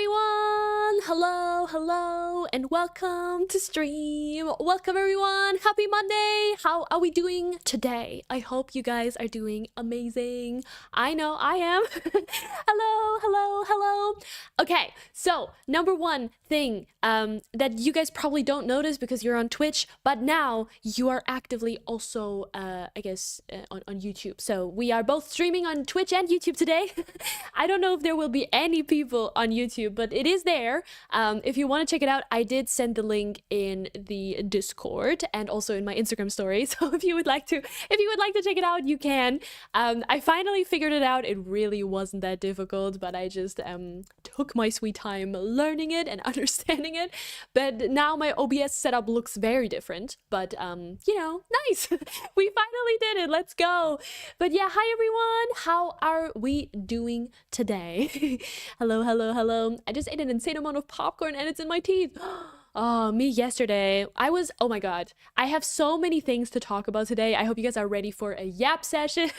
everyone! Hello, and welcome to stream. Welcome everyone. Happy Monday. How are we doing today? I hope you guys are doing amazing. I know I am. Hello. Okay, so number one thing that you guys probably don't notice because you're on Twitch, but now you are actively also, on YouTube. So we are both streaming on Twitch and YouTube today. I don't know if there will be any people on YouTube, but it is there. If you want to check it out, I did send the link in the Discord and also in my Instagram story. So if you would like to check it out, you can. I finally figured it out. It really wasn't that difficult, but I just took my sweet time learning it and understanding it. But now my OBS setup looks very different. But nice. We finally did it. Let's go. But yeah, hi everyone. How are we doing today? Hello. I just ate an insane amount of popcorn and it's in my teeth. Oh, me yesterday. Oh my god. I have so many things to talk about today. I hope you guys are ready for a yap session.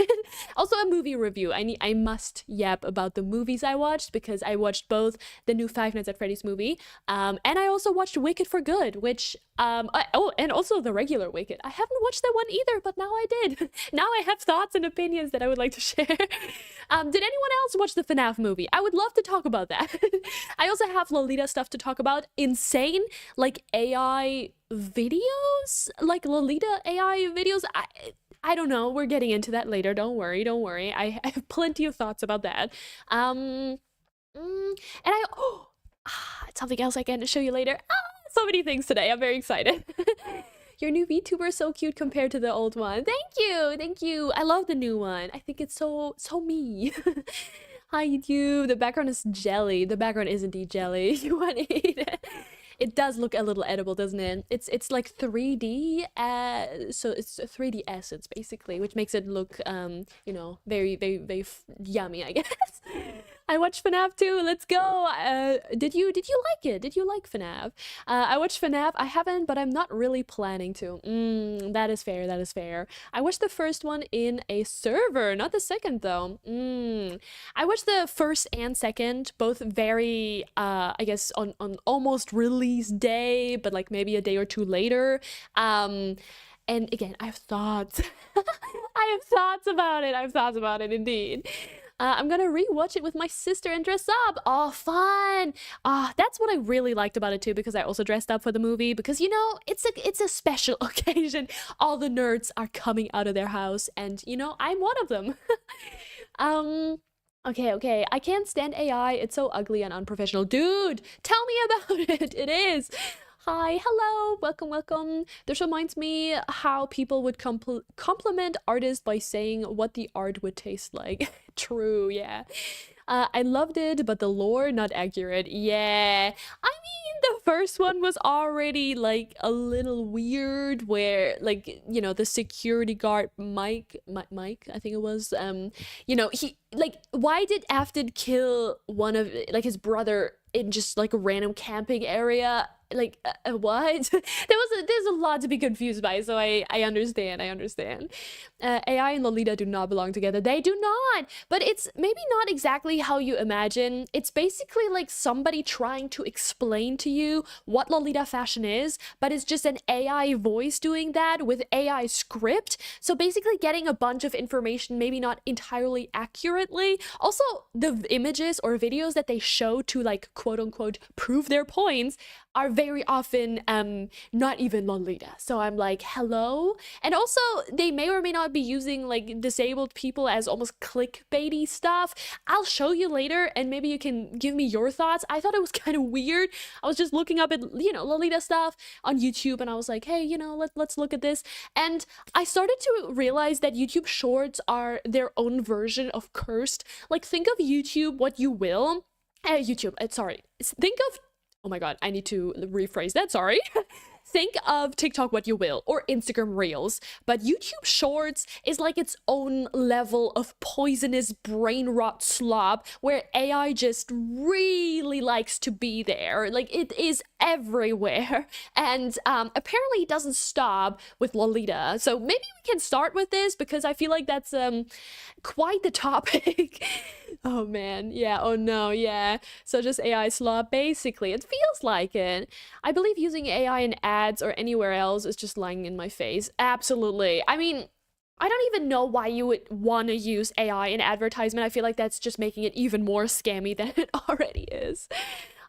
Also a movie review. I must yap about the movies I watched because I watched both the new Five Nights at Freddy's movie, and I also watched Wicked for Good, which and also the regular Wicked. I haven't watched that one either, but now I did. Now I have thoughts and opinions that I would like to share. Did anyone else watch the FNAF movie? I would love to talk about that. I also have Lolita stuff to talk about. Insane, like AI videos, like Lolita AI videos. I don't know. We're getting into that later. Don't worry. I have plenty of thoughts about that. And something else I can show you later. So many things today. I'm very excited. Your new VTuber is so cute compared to the old one. Thank you. I love the new one. I think it's so me. Hi YouTube. The background is jelly. The background is indeed jelly. You want to eat it? It does look a little edible, doesn't it? It's like 3D, so it's a 3D essence basically, which makes it look very yummy, I guess. I watched FNAF too. Let's go. Did you like it? Did you like FNAF? I watched FNAF. I haven't, but I'm not really planning to. That is fair. I watched the first one in a server, not the second though. I watched the first and second, both very I guess on almost release day, but like maybe a day or two later. And again, I have thoughts. I have thoughts about it indeed. I'm gonna rewatch it with my sister and dress up. Oh, fun. That's what I really liked about it too, because I also dressed up for the movie because, it's a special occasion. All the nerds are coming out of their house and, I'm one of them. Okay. I can't stand AI. It's so ugly and unprofessional. Dude, tell me about it. It is. Hi, hello, welcome. This reminds me how people would compliment artists by saying what the art would taste like. True, yeah. I loved it, but the lore not accurate. Yeah, I mean the first one was already like a little weird, where like the security guard Mike, I think it was. He like, why did Afton kill one of like his brother in just like a random camping area? Like what? There's a lot to be confused by, so I understand. AI and Lolita do not belong together. They do not, but it's maybe not exactly how you imagine. It's basically like somebody trying to explain to you what Lolita fashion is, but it's just an AI voice doing that with AI script. So basically getting a bunch of information, maybe not entirely accurately. Also, the images or videos that they show to like quote unquote prove their points are very often not even Lolita. So I'm like, hello? And also, they may or may not be using like disabled people as almost clickbaity stuff. I'll show you later and maybe you can give me your thoughts. I thought it was kind of weird. I was just looking up at, Lolita stuff on YouTube and I was like, hey, let's look at this. And I started to realize that YouTube Shorts are their own version of cursed. Like, think of YouTube what you will. Think of, oh my god, I need to rephrase that, sorry. Think of TikTok what you will, or Instagram Reels, but YouTube Shorts is like its own level of poisonous brain rot slob where AI just really likes to be there. Like, it is everywhere. And apparently it doesn't stop with Lolita. So maybe we can start with this because I feel like that's quite the topic. Oh man, yeah, oh no, yeah. So just AI slob, basically. It feels like it. I believe using AI in ads or anywhere else is just lying in my face. Absolutely. I mean, I don't even know why you would want to use AI in advertisement. I feel like that's just making it even more scammy than it already is.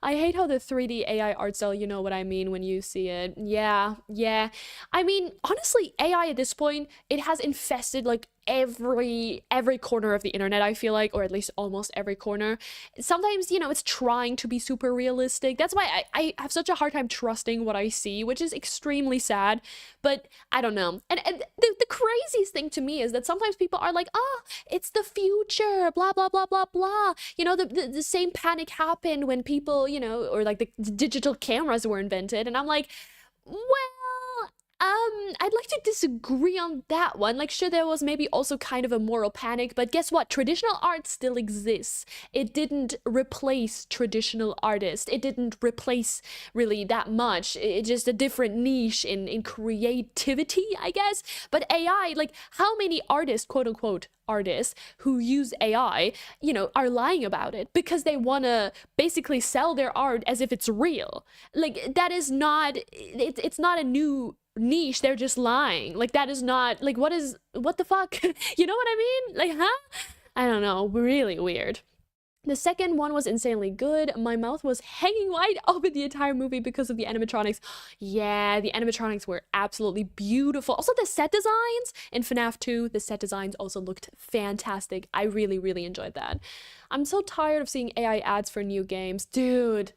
I hate how the 3D AI art style, you know what I mean when you see it. Yeah, yeah. I mean, honestly, AI at this point, it has infested like every corner of the internet, I feel like, or at least almost every corner. Sometimes, you know, it's trying to be super realistic. That's why I have such a hard time trusting what I see, which is extremely sad. But I don't know. And the craziest thing to me is that sometimes people are like, oh, it's the future, blah, blah, blah, blah, blah. You know, the same panic happened when people, you know, or like the digital cameras were invented. And I'm like, well, I'd like to disagree on that one. Like, sure, there was maybe also kind of a moral panic, but guess what? Traditional art still exists. It didn't replace traditional artists. It didn't replace really that much. It's just a different niche in creativity, I guess. But AI, like, how many artists, quote unquote, artists who use AI, you know, are lying about it because they want to basically sell their art as if it's real. Like, that is not, it's not a new niche. They're just lying. Like, that is not, like, what the fuck? You know what I mean? Like, huh? I don't know. Really weird. The second one was insanely good. My mouth was hanging wide open the entire movie because of the animatronics. Yeah, the animatronics were absolutely beautiful. Also, the set designs in FNAF 2, the set designs also looked fantastic. I really, really enjoyed that. I'm so tired of seeing AI ads for new games. Dude.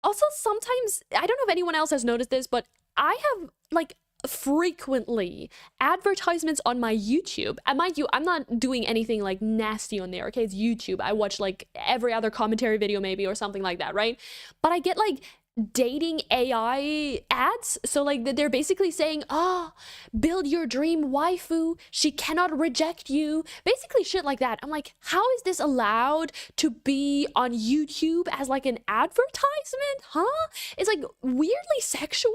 Also, sometimes, I don't know if anyone else has noticed this, but I have, like, frequently advertisements on my YouTube. And mind you, I'm not doing anything like nasty on there, okay? It's YouTube. I watch like every other commentary video maybe or something like that, right? But I get like dating AI ads. So like they're basically saying, oh, build your dream waifu. She cannot reject you. Basically shit like that. I'm like, how is this allowed to be on YouTube as like an advertisement? Huh? It's like weirdly sexual.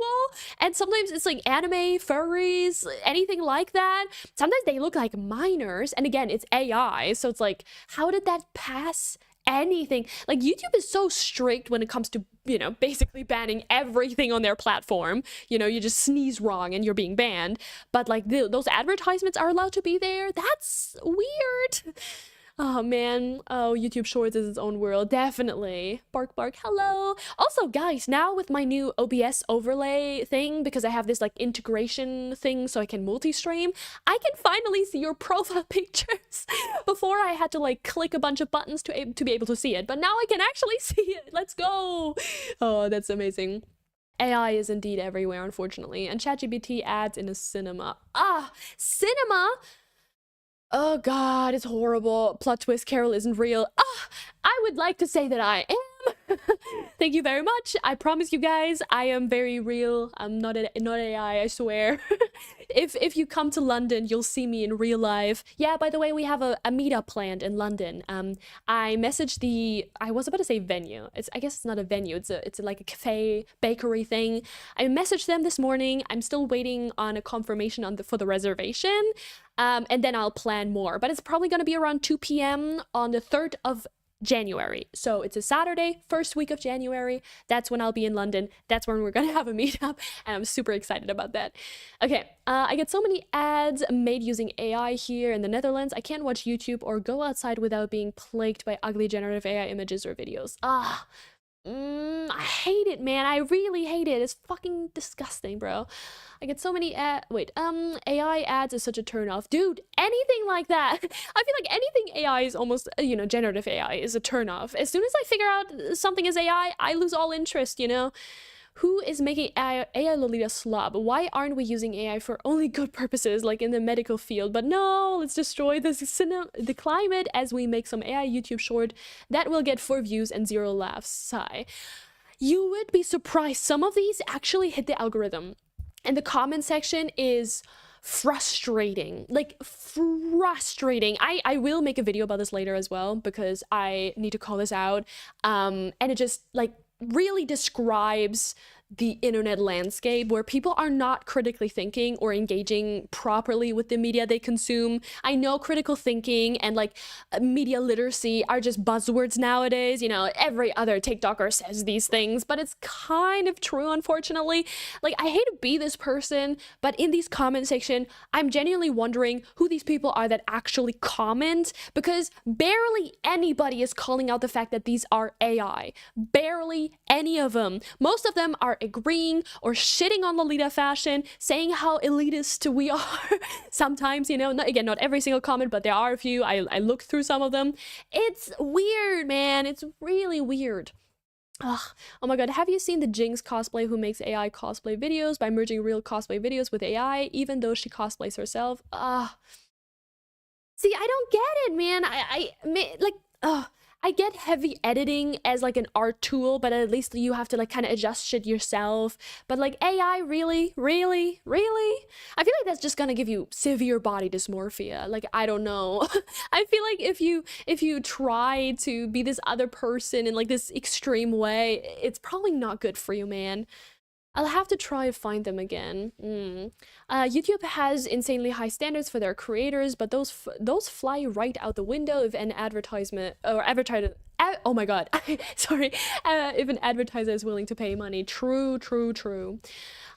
And sometimes it's like anime, furries, anything like that. Sometimes they look like minors. And again, it's AI. So it's like, how did that pass anything? Like, YouTube is so strict when it comes to, you know, basically banning everything on their platform. You know, you just sneeze wrong and you're being banned. But like those advertisements are allowed to be there. That's weird. Oh man, oh, YouTube Shorts is its own world, definitely. Bark bark, hello. Also, guys, now with my new OBS overlay thing, because I have this like integration thing so I can multi-stream, I can finally see your profile pictures. Before I had to like click a bunch of buttons to be able to see it, but now I can actually see it. Let's go. Oh, that's amazing. AI is indeed everywhere, unfortunately, and ChatGPT ads in a cinema. Ah, cinema? Oh god, it's horrible. Plot twist, Carol isn't real. Ah, I would like to say that I am. Thank you very much. I promise you guys, I am very real. I'm not AI, I swear. If you come to London, you'll see me in real life. Yeah, by the way, we have a meetup planned in London. I messaged I was about to say venue. I guess it's not a venue. It's like a cafe, bakery thing. I messaged them this morning. I'm still waiting on a confirmation for the reservation. And then I'll plan more. But it's probably going to be around 2 p.m. on the 3rd of January. So it's a Saturday, first week of January. That's when I'll be in London. That's when we're gonna have a meetup, and I'm super excited about that. Okay, I get so many ads made using AI here in the Netherlands. I can't watch YouTube or go outside without being plagued by ugly generative AI images or videos. I hate it, man. I really hate it. It's fucking disgusting, bro. I get so many AI ads is such a turn off. Dude, anything like that. I feel like anything AI is almost, you know, generative AI is a turn off. As soon as I figure out something is AI, I lose all interest, you know? Who is making AI Lolita slob? Why aren't we using AI for only good purposes, like in the medical field? But no, let's destroy the climate as we make some AI YouTube short that will get 4 views and 0 laughs. Sigh. You would be surprised. Some of these actually hit the algorithm. And the comment section is frustrating, like frustrating. I will make a video about this later as well, because I need to call this out. And it just like really describes the internet landscape where people are not critically thinking or engaging properly with the media they consume. I know critical thinking and like media literacy are just buzzwords nowadays. You know, every other TikToker says these things, but it's kind of true, unfortunately. Like, I hate to be this person, but in these comment section, I'm genuinely wondering who these people are that actually comment, because barely anybody is calling out the fact that these are AI. Barely any of them. Most of them are agreeing or shitting on Lolita fashion, saying how elitist we are. Sometimes, you know, again, not every single comment, but there are a few. I looked through some of them. It's weird, man. It's really weird. Ugh. Oh my god, have you seen the Jinx cosplay who makes AI cosplay videos by merging real cosplay videos with AI, even though she cosplays herself? See, I don't get it, man. I get heavy editing as like an art tool, but at least you have to like kind of adjust shit yourself. But like AI, really? Really? Really? I feel like that's just gonna give you severe body dysmorphia. Like, I don't know. I feel like if you try to be this other person in like this extreme way, it's probably not good for you, man. I'll have to try to find them again. YouTube has insanely high standards for their creators, but those fly right out the window if an advertisement or advertiser. Oh my god, sorry. If an advertiser is willing to pay money. True, true, true.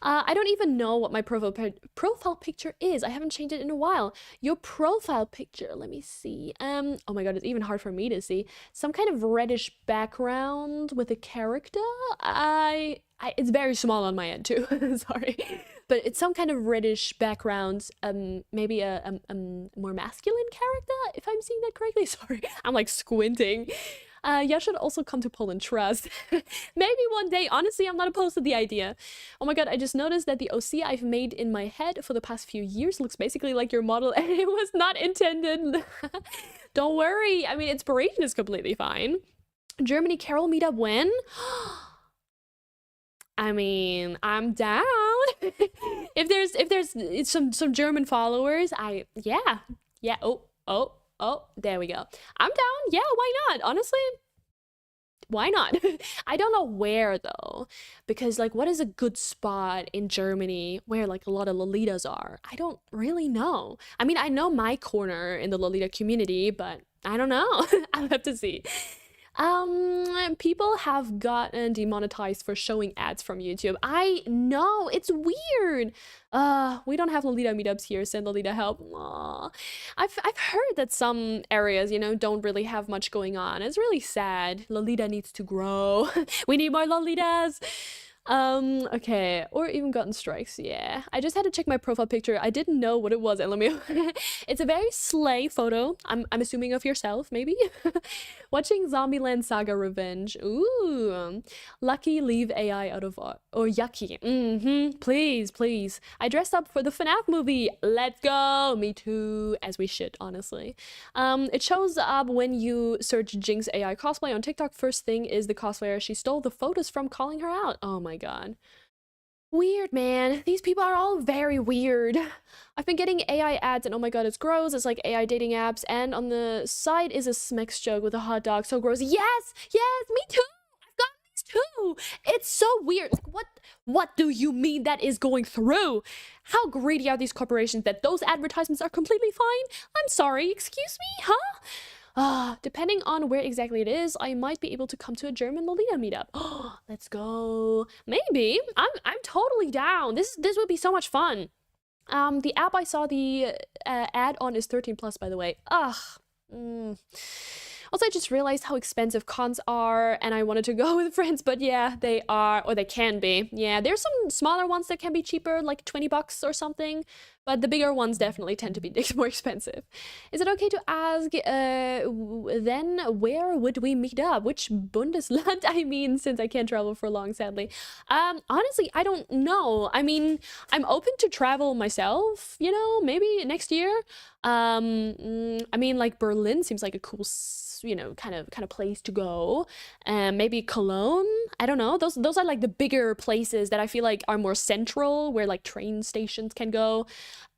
I don't even know what my profile picture is. I haven't changed it in a while. Your profile picture, let me see. Oh my god, it's even hard for me to see. Some kind of reddish background with a character. It's very small on my end too. Sorry, but it's some kind of reddish background. Maybe a more masculine character, if I'm seeing that correctly. Sorry, I'm like squinting. You should also come to Poland, trust. Maybe one day. Honestly, I'm not opposed to the idea. Oh my god, I just noticed that the OC I've made in my head for the past few years looks basically like your model, and it was not intended. Don't worry. I mean, inspiration is completely fine. Germany Carol meetup when? I mean, I'm down. if there's some German followers, yeah. Oh, there we go. I'm down. Yeah, why not? Honestly, why not? I don't know where though, because like, what is a good spot in Germany where like a lot of Lolitas are? I don't really know. I mean, I know my corner in the Lolita community, but I don't know. I'll have to see. People have gotten demonetized for showing ads from YouTube. I know, it's weird. We don't have Lolita meetups here. Send Lolita help. Aww. I've heard that some areas, you know, don't really have much going on. It's really sad. Lolita needs to grow. We need more Lolitas. Okay, or even gotten strikes. Yeah, I just had to check my profile picture. I didn't know what it was, and let me it's a very slay photo. I'm assuming of yourself, maybe. Watching Zombieland Saga Revenge. Ooh, lucky leave AI out of art, or yucky. Please. I dressed up for the FNAF movie. Let's go. Me too, as we should, honestly. It shows up when you search Jinx AI cosplay on TikTok. First thing is the cosplayer she stole the photos from, calling her out. Oh my god. Weird, man. These people are all very weird. I've been getting AI ads and oh my god, it's gross. It's like AI dating apps, and on the side is a Smex joke with a hot dog. So gross. Yes, me too. I've gotten these too. It's so weird. Like, what do you mean that is going through? How greedy are these corporations that those advertisements are completely fine? I'm sorry, excuse me, huh? Depending on where exactly it is, I might be able to come to a German Lolita meetup. Oh, let's go. Maybe. I'm totally down. This would be so much fun. The app I saw the ad on is 13 plus, by the way. Also, I just realized how expensive cons are, and I wanted to go with friends, but yeah, they are, or they can be. Yeah, there's some smaller ones that can be cheaper, like 20 bucks or something. but the bigger ones definitely tend to be more expensive. Is it okay to ask then where would we meet up? Which Bundesland? I mean, since I can't travel for long, sadly. Honestly, I don't know. I mean, I'm open to travel myself, you know, maybe next year. I mean, like Berlin seems like a cool, you know, kind of place to go. Maybe Cologne. I don't know. Those are like the bigger places that I feel like are more central, where like train stations can go.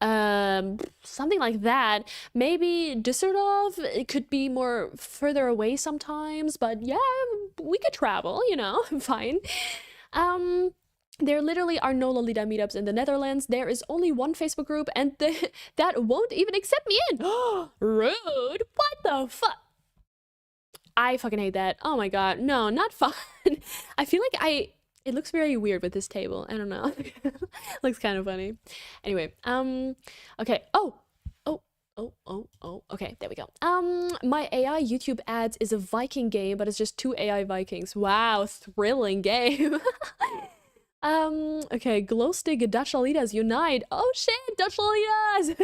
Something like that. Maybe Düsseldorf. It could be more further away sometimes, but yeah, we could travel. You know, fine. There literally are no Lolita meetups in the Netherlands. There is only one Facebook group, and that won't even accept me in. Rude. What the fuck? I fucking hate that. Oh my god. No, not fun. I feel like it looks very weird with this table. I don't know. Looks kind of funny. Anyway, okay. Okay, there we go. My AI YouTube ads is a Viking game, but it's just 2 AI Vikings. Wow, thrilling game. Okay, glow stick Dutch Lolitas unite. Oh shit, Dutch Lolitas!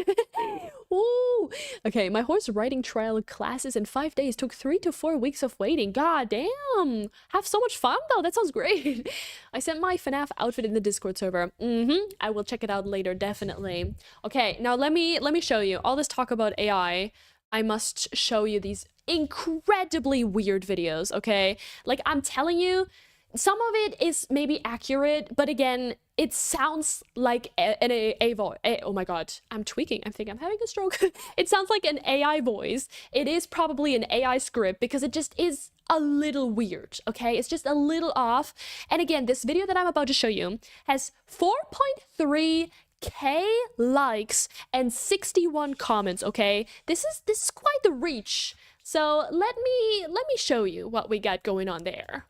Woo! Okay, my horse riding trial classes in 5 days took 3 to 4 weeks of waiting. God damn! Have so much fun though, that sounds great. I sent my FNAF outfit in the Discord server. I will check it out later, definitely. Okay, now let me show you. All this talk about AI, I must show you these incredibly weird videos, okay? Like, I'm telling you, some of it is maybe accurate, but again, it sounds like an AI voice. Oh my god, I'm tweaking. I think I'm having a stroke. It sounds like an AI voice. It is probably an AI script because it just is a little weird, okay? It's just a little off. And again, this video that I'm about to show you has 4.3K likes and 61 comments, okay? This is quite the reach. So let me show you what we got going on there.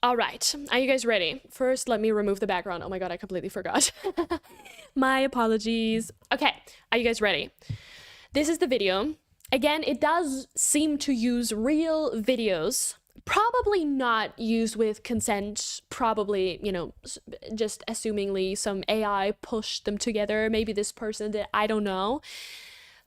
All right, are you guys ready? First, let me remove the background. Oh my god, I completely forgot. My apologies. Okay, are you guys ready? This is the video. Again, it does seem to use real videos. Probably not used with consent. Probably, you know, just assumingly some AI pushed them together. Maybe this person did, I don't know.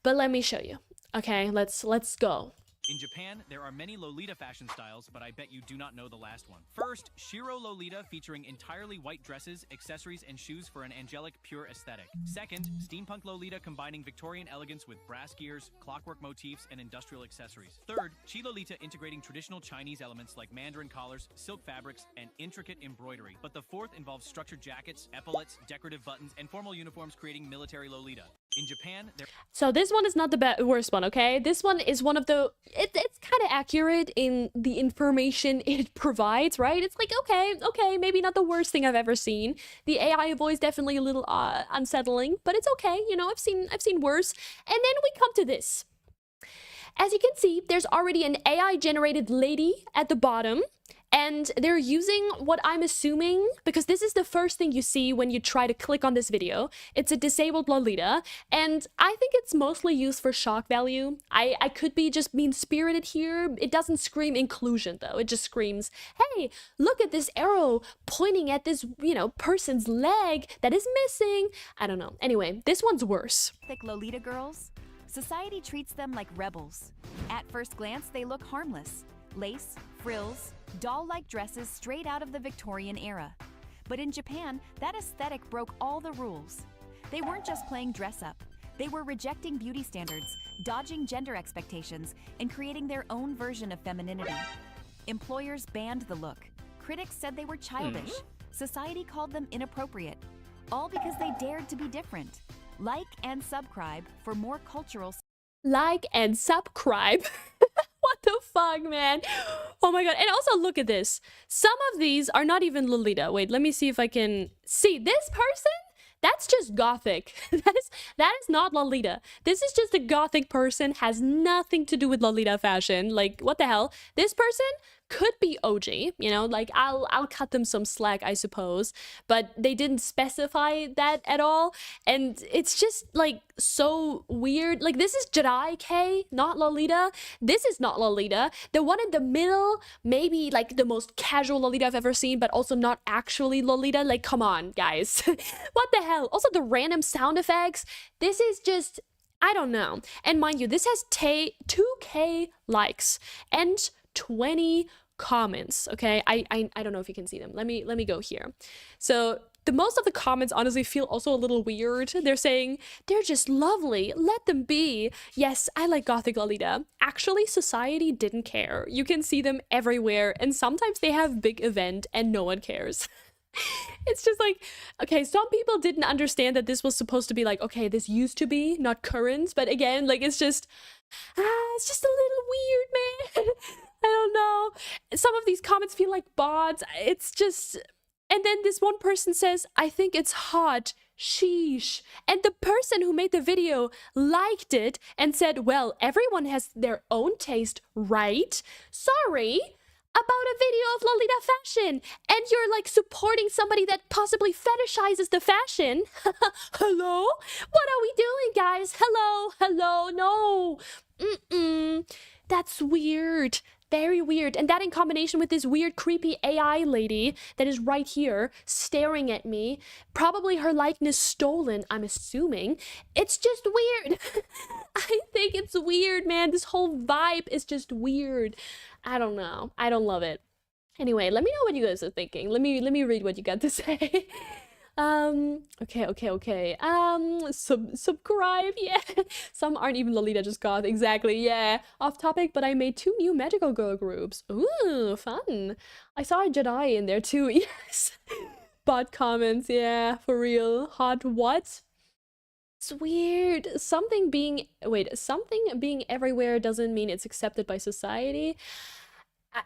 But let me show you. Okay, let's go. In Japan, there are many Lolita fashion styles, but I bet you do not know the last one. First, Shiro Lolita, featuring entirely white dresses, accessories, and shoes for an angelic, pure aesthetic. Second, Steampunk Lolita, combining Victorian elegance with brass gears, clockwork motifs, and industrial accessories. Third, Chi Lolita, integrating traditional Chinese elements like mandarin collars, silk fabrics, and intricate embroidery. But the fourth involves structured jackets, epaulets, decorative buttons, and formal uniforms, creating military Lolita. In Japan, so this one is not the worst one, okay? This one is one of the... It's kind of accurate in the information it provides, right? It's like, okay, maybe not the worst thing I've ever seen. The AI voice definitely a little unsettling, but it's okay. You know, I've seen worse. And then we come to this. As you can see, there's already an AI-generated lady at the bottom. And they're using what I'm assuming, because this is the first thing you see when you try to click on this video. It's a disabled Lolita, and I think it's mostly used for shock value. I could be just mean-spirited here. It doesn't scream inclusion, though. It just screams, hey, look at this arrow pointing at this, you know, person's leg that is missing. I don't know. Anyway, this one's worse. Thick Lolita girls? Society treats them like rebels. At first glance, they look harmless. Lace, frills, doll-like dresses straight out of the Victorian era. But in Japan, that aesthetic broke all the rules. They weren't just playing dress-up. They were rejecting beauty standards, dodging gender expectations, and creating their own version of femininity. Employers banned the look. Critics said they were childish. Society called them inappropriate. All because they dared to be different. Like and subscribe for more cultural... Like and subscribe. What the fuck, man? Oh my god. And also look at this. Some of these are not even Lolita. Wait, let me see if I can see this person. That's just gothic. That is not Lolita. This is just a gothic person, has nothing to do with Lolita fashion. Like, what the hell? This person, could be OG, you know, like I'll cut them some slack, I suppose, but they didn't specify that at all, and it's just like so weird. Like, this is Jedi K, not Lolita. This is not Lolita. The one in the middle, maybe like the most casual Lolita I've ever seen, but also not actually Lolita. Like, come on, guys. What the hell? Also, the random sound effects. This is just, I don't know. And mind you, this has 2K likes and 20 comments. Okay, I don't know if you can see them. Let me go here. So the most of the comments honestly feel also a little weird. They're saying they're just lovely, let them be. Yes, I like Gothic Lolita. Actually, society didn't care. You can see them everywhere, and sometimes they have big event and no one cares. It's just like, okay, some people didn't understand that this was supposed to be like, okay, this used to be, not current, but again, like, it's just a little weird, man. I don't know. Some of these comments feel like bots. It's just, and then this one person says, I think it's hot, sheesh. And the person who made the video liked it and said, well, everyone has their own taste, right? Sorry about a video of Lolita fashion, and you're like supporting somebody that possibly fetishizes the fashion. Hello? What are we doing, guys? Hello, no. That's weird. Very weird. And that in combination with this weird, creepy AI lady that is right here staring at me, probably her likeness stolen, I'm assuming. It's just weird. I think it's weird, man. This whole vibe is just weird. I don't know. I don't love it. Anyway, let me know what you guys are thinking. Let me read what you got to say. Okay. Subscribe, yeah. Some aren't even Lolita, just goth. Exactly, yeah. Off topic, but I made 2 new magical girl groups. Ooh, fun. I saw a Jedi in there too. Yes. Bot comments, yeah, for real. Hot what? It's weird. Something being everywhere doesn't mean it's accepted by society.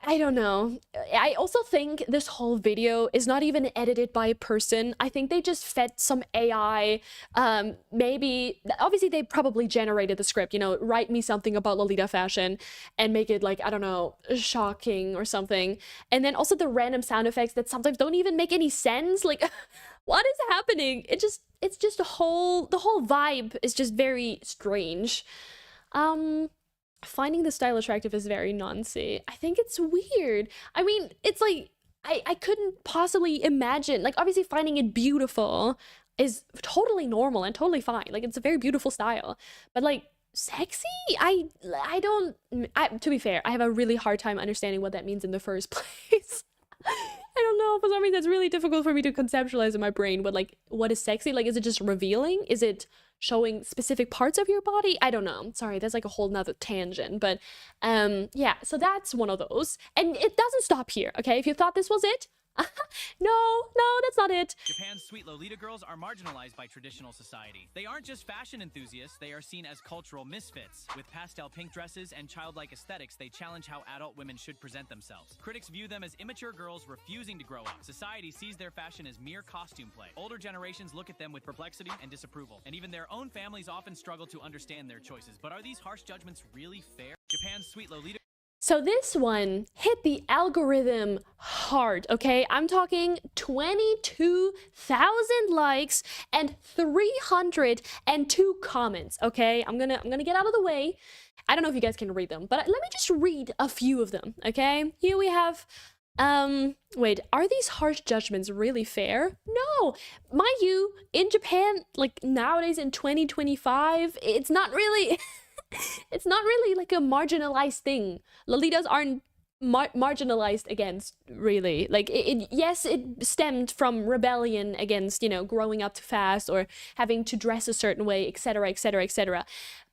I don't know. I also think this whole video is not even edited by a person. I think they just fed some AI. Maybe, obviously they probably generated the script, you know, write me something about Lolita fashion and make it like, I don't know, shocking or something. And then also the random sound effects that sometimes don't even make any sense. Like, what is happening? It's just the whole vibe is just very strange. Finding the style attractive is very noncy. I think it's weird. I mean, it's like, I couldn't possibly imagine, like, obviously finding it beautiful is totally normal and totally fine. Like, it's a very beautiful style. But like, sexy? To be fair, I have a really hard time understanding what that means in the first place. I don't know, for some reason it's really difficult for me to conceptualize in my brain what is sexy. Like, is it just revealing? Is it showing specific parts of your body? I don't know. Sorry, that's like a whole nother tangent, but yeah, so that's one of those. And it doesn't stop here, okay? If you thought this was it, no, that's not it. Japan's sweet Lolita girls are marginalized by traditional society. They aren't just fashion enthusiasts, they are seen as cultural misfits. With pastel pink dresses and childlike aesthetics, they challenge how adult women should present themselves. Critics view them as immature girls refusing to grow up. Society sees their fashion as mere costume play. Older generations look at them with perplexity and disapproval. And even their own families often struggle to understand their choices. But are these harsh judgments really fair? Japan's sweet Lolita... So this one hit the algorithm hard, okay? I'm talking 22,000 likes and 302 comments, okay? I'm gonna get out of the way. I don't know if you guys can read them, but let me just read a few of them, okay? Here we have, wait, are these harsh judgments really fair? No, mind you, in Japan, like nowadays in 2025, it's not really... It's not really like a marginalized thing. Lolitas aren't marginalized against, really. Like, yes, it stemmed from rebellion against, you know, growing up too fast or having to dress a certain way, etc., etc., etc.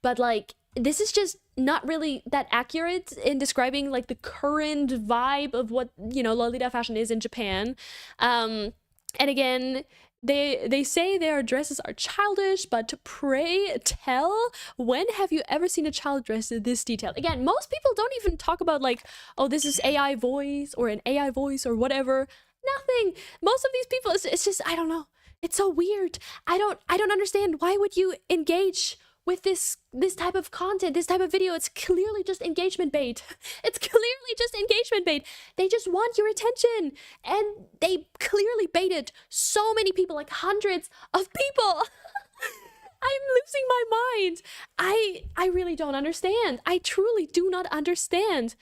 But like, this is just not really that accurate in describing like the current vibe of what, you know, Lolita fashion is in Japan. And again, they say their dresses are childish, but pray tell, when have you ever seen a child dress this detailed? Again, most people don't even talk about like, oh, this is AI voice or an AI voice or whatever. Nothing. Most of these people, it's just, I don't know. It's so weird. I don't understand. Why would you engage with this type of content, this type of video? It's clearly just engagement bait. It's clearly just engagement engagement bait. They just want your attention. And they clearly baited so many people, like hundreds of people. I'm losing my mind. I really don't understand. I truly do not understand.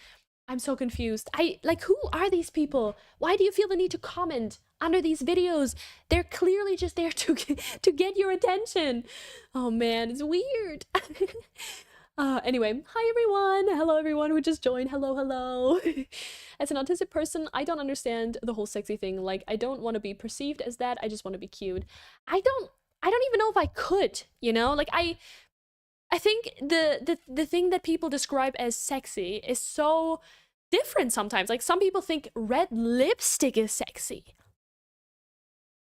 I'm so confused. Who are these people? Why do you feel the need to comment under these videos? They're clearly just there to get your attention. Oh man, it's weird. Anyway, hi everyone. Hello everyone who just joined. Hello, hello. As an autistic person, I don't understand the whole sexy thing. Like, I don't want to be perceived as that. I just want to be cute. I don't even know if I could, you know? Like, I think the thing that people describe as sexy is so different sometimes. Like, some people think red lipstick is sexy.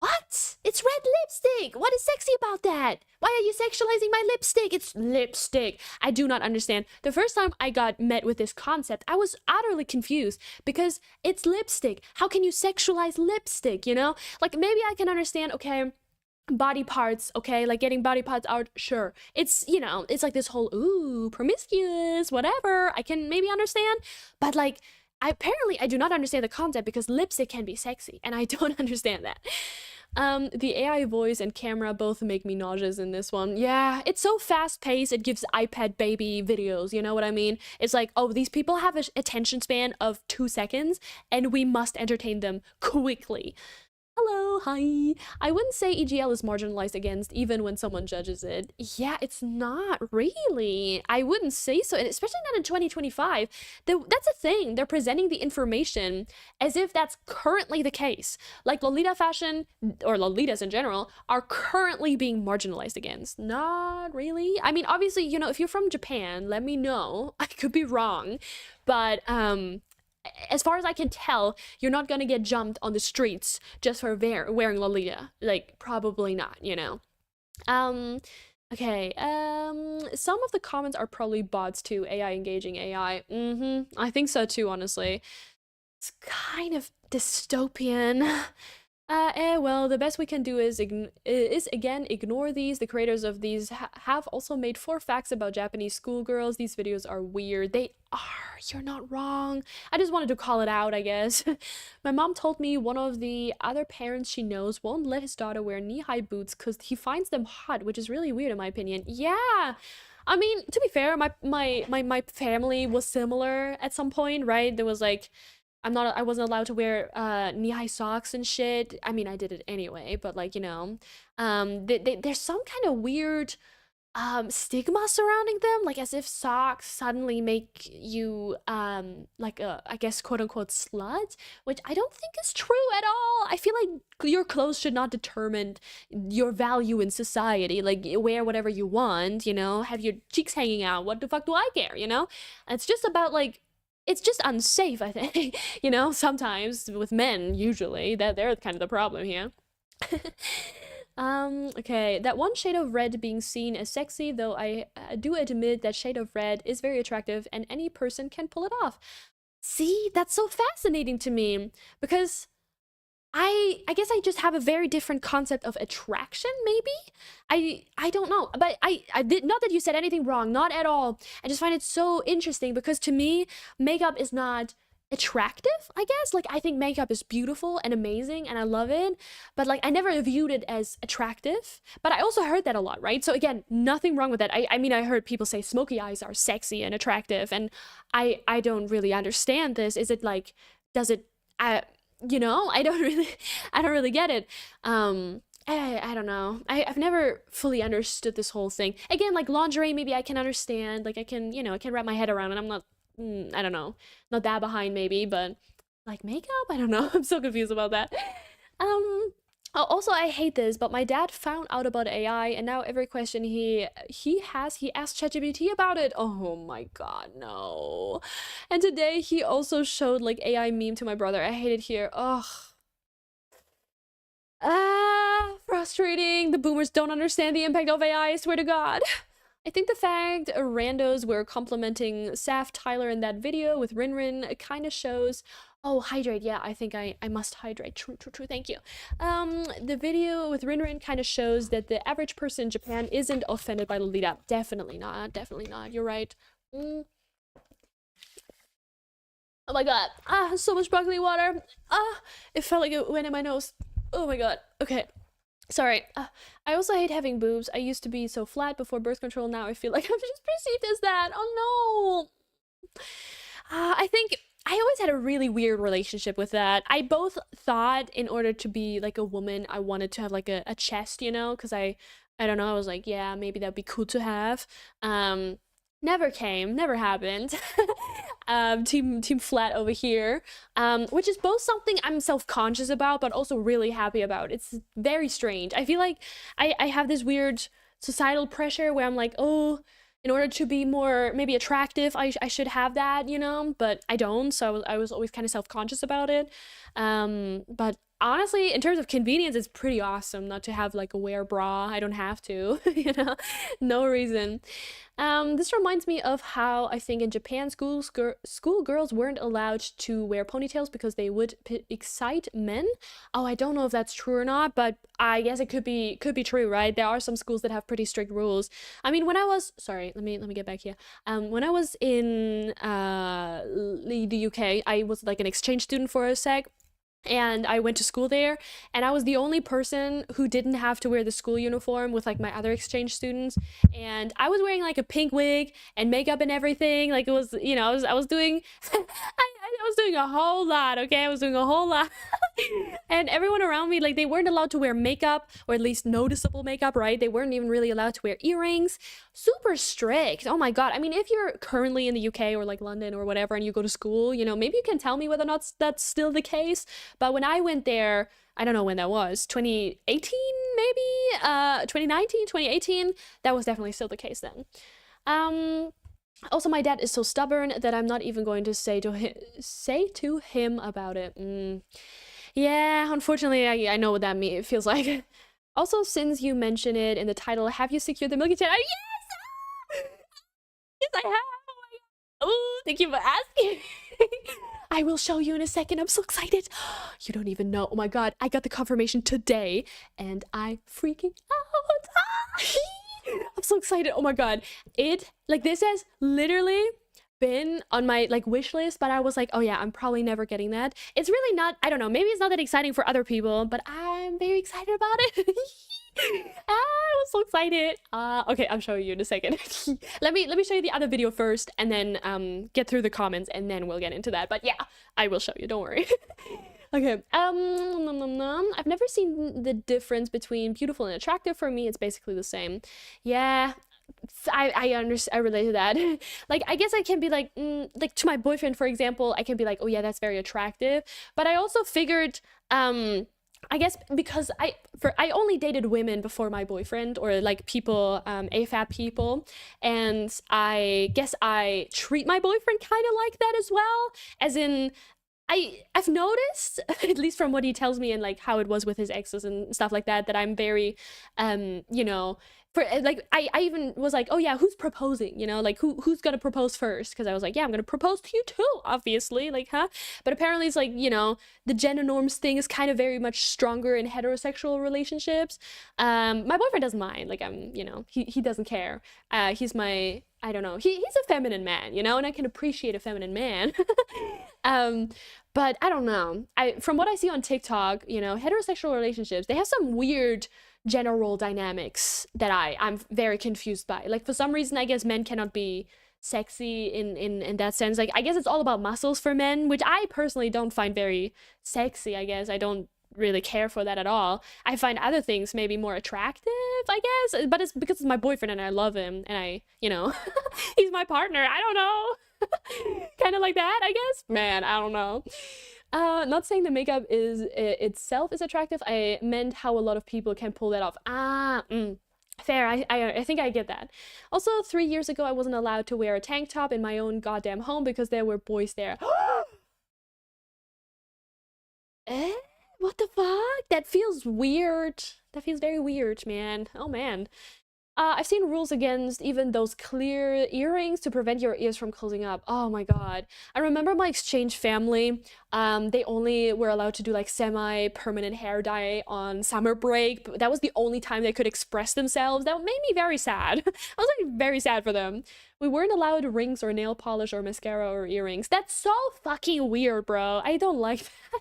What? It's red lipstick. What is sexy about that? Why are you sexualizing my lipstick? It's lipstick. I do not understand. The first time I got met with this concept, I was utterly confused because it's lipstick. How can you sexualize lipstick, you know? Like, maybe I can understand, okay, body parts, okay, like getting body parts out, sure. It's, you know, it's like this whole, ooh, promiscuous, whatever. I can maybe understand. But like, apparently I do not understand the concept because lipstick can be sexy, and I don't understand that. The AI voice and camera both make me nauseous in this one. Yeah, it's so fast-paced, it gives iPad baby videos, you know what I mean? It's like, oh, these people have an attention span of 2 seconds, and we must entertain them quickly. Hello, hi. I wouldn't say EGL is marginalized against even when someone judges it. Yeah, it's not really. I wouldn't say so, and especially not in 2025. That's a thing. They're presenting the information as if that's currently the case. Like Lolita fashion, or Lolitas in general, are currently being marginalized against. Not really. I mean, obviously, you know, if you're from Japan, let me know. I could be wrong. But, as far as I can tell, you're not gonna get jumped on the streets just for wearing Lolita. Like, probably not, you know? Okay, some of the comments are probably bots too, AI engaging AI. I think so too, honestly. It's kind of dystopian. Well, the best we can do is again ignore these. The creators of these have also made 4 facts about Japanese schoolgirls. These videos are weird. They are. You're not wrong. I just wanted to call it out, I guess. My mom told me one of the other parents she knows won't let his daughter wear knee-high boots because he finds them hot, which is really weird in my opinion. Yeah. I mean, to be fair, my family was similar at some point, right? There was like, I wasn't allowed to wear knee-high socks and shit. I mean, I did it anyway, but like, you know, there's some kind of weird stigma surrounding them, like as if socks suddenly make you like a, I guess, quote unquote slut, which I don't think is true at all. I feel like your clothes should not determine your value in society. Like, wear whatever you want, you know, have your cheeks hanging out. What the fuck do I care, you know? It's just about like, it's just unsafe, I think. You know, sometimes with men, usually, that they're kind of the problem here. Okay, that one shade of red being seen as sexy, though I do admit that shade of red is very attractive and any person can pull it off. See, that's so fascinating to me because I guess I just have a very different concept of attraction, maybe? I don't know, but I did not that you said anything wrong, not at all. I just find it so interesting because to me, makeup is not attractive, I guess. Like, I think makeup is beautiful and amazing and I love it, but like I never viewed it as attractive. But I also heard that a lot, right? So again, nothing wrong with that. I mean, I heard people say smoky eyes are sexy and attractive, and I don't really understand this. Is it like, does it you know, I don't really get it. I don't know. I've never fully understood this whole thing. Again, like lingerie, maybe I can understand. Like I can, you know, I can wrap my head around, and I'm not, I don't know, not that behind maybe, but like makeup, I don't know. I'm so confused about that. Also, I hate this, but my dad found out about AI, and now every question he asks ChatGPT about it. Oh my god, no. And today he also showed like AI meme to my brother. I hate it here. Ugh. Frustrating. The boomers don't understand the impact of AI, I swear to god. I think the fact randos were complimenting Saf Tyler in that video with Rinrin kind of shows. Oh, hydrate. Yeah, I think I must hydrate. True, thank you. The video with Rinrin kind of shows that the average person in Japan isn't offended by Lolita. Definitely not. You're right. Oh my god. So much sparkling water. It felt like it went in my nose. Oh my god. Okay. Sorry. I also hate having boobs. I used to be so flat before birth control. Now I feel like I'm just perceived as that. Oh no. I think I always had a really weird relationship with that. I both thought in order to be like a woman, I wanted to have like a chest, you know, because I don't know, I was like, yeah, maybe that'd be cool to have. Never came, never happened. Team flat over here, which is both something I'm self-conscious about, but also really happy about. It's very strange. I feel like I have this weird societal pressure where I'm like, oh, in order to be more maybe attractive, I should have that, you know, but I don't. So I was always kind of self-conscious about it. But honestly, in terms of convenience, it's pretty awesome not to have like a wear bra. I don't have to, you know, no reason. This reminds me of how I think in Japan, schoolgirls weren't allowed to wear ponytails because they would excite men. Oh, I don't know if that's true or not, but I guess it could be true, right? There are some schools that have pretty strict rules. I mean, when I was sorry, let me get back here. When I was in the UK, I was like an exchange student for a sec, and I went to school there, and I was the only person who didn't have to wear the school uniform with like my other exchange students. And I was wearing like a pink wig and makeup and everything. Like it was, you know, I was doing I was doing a whole lot, okay? I was doing a whole lot. And everyone around me, like, they weren't allowed to wear makeup, or at least noticeable makeup, right? They weren't even really allowed to wear earrings. Super strict. Oh my god. I mean, if you're currently in the UK or like London or whatever and you go to school, you know, maybe you can tell me whether or not that's still the case. But when I went there, I don't know when that was, 2018 maybe, 2019, 2018, that was definitely still the case then. Also, my dad is so stubborn that I'm not even going to say to him about it. Yeah, unfortunately, I know what that means. It feels like. Also, since you mention it in the title, have you secured the Milky Chat? Yes! Yes, I have! Oh my god. Oh, thank you for asking. I will show you in a second. I'm so excited. You don't even know. Oh my god, I got the confirmation today, and I'm freaking out. I'm so excited. Oh my god. This has literally been on my like wish list, but I was like, oh yeah, I'm probably never getting that. It's really not, I don't know, maybe it's not that exciting for other people, but I'm very excited about it. I was so excited. Okay, I'm showing you in a second. let me show you the other video first, and then get through the comments, and then we'll get into that. But yeah, I will show you, don't worry. Okay, I've never seen the difference between beautiful and attractive. For me, it's basically the same. Yeah, I understand. I relate to that. Like, I guess I can be like to my boyfriend, for example, I can be like, oh yeah, that's very attractive. But I also figured, I guess because I only dated women before my boyfriend, or like people, AFAB people, and I guess I treat my boyfriend kind of like that as well, as in I've noticed, at least from what he tells me and like how it was with his exes and stuff like that, that I'm very, you know, for like I even was like, oh yeah, who's proposing? You know, like who's gonna propose first? Because I was like, yeah, I'm gonna propose to you too, obviously, like, huh? But apparently it's like, you know, the gender norms thing is kind of very much stronger in heterosexual relationships. My boyfriend doesn't mind, like, you know, he doesn't care. He's my, I don't know, he's a feminine man, you know, and I can appreciate a feminine man. But I don't know. From what I see on TikTok, you know, heterosexual relationships, they have some weird general dynamics that I'm very confused by. Like, for some reason, I guess men cannot be sexy in that sense. Like, I guess it's all about muscles for men, which I personally don't find very sexy. I guess I don't really care for that at all. I find other things maybe more attractive, I guess, but it's because it's my boyfriend and I love him, and I, you know, he's my partner. I don't know. Kind of like that, I guess. Man, I don't know. Not saying the makeup itself is attractive. I meant how a lot of people can pull that off. Fair. I think I get that. Also, 3 years ago, I wasn't allowed to wear a tank top in my own goddamn home because there were boys there. Eh? What the fuck? That feels weird. That feels very weird, man. Oh man. I've seen rules against even those clear earrings to prevent your ears from closing up. Oh my god. I remember my exchange family, they only were allowed to do like semi-permanent hair dye on summer break. But that was the only time they could express themselves. That made me very sad. I was like very sad for them. We weren't allowed rings or nail polish or mascara or earrings. That's so fucking weird, bro. I don't like that.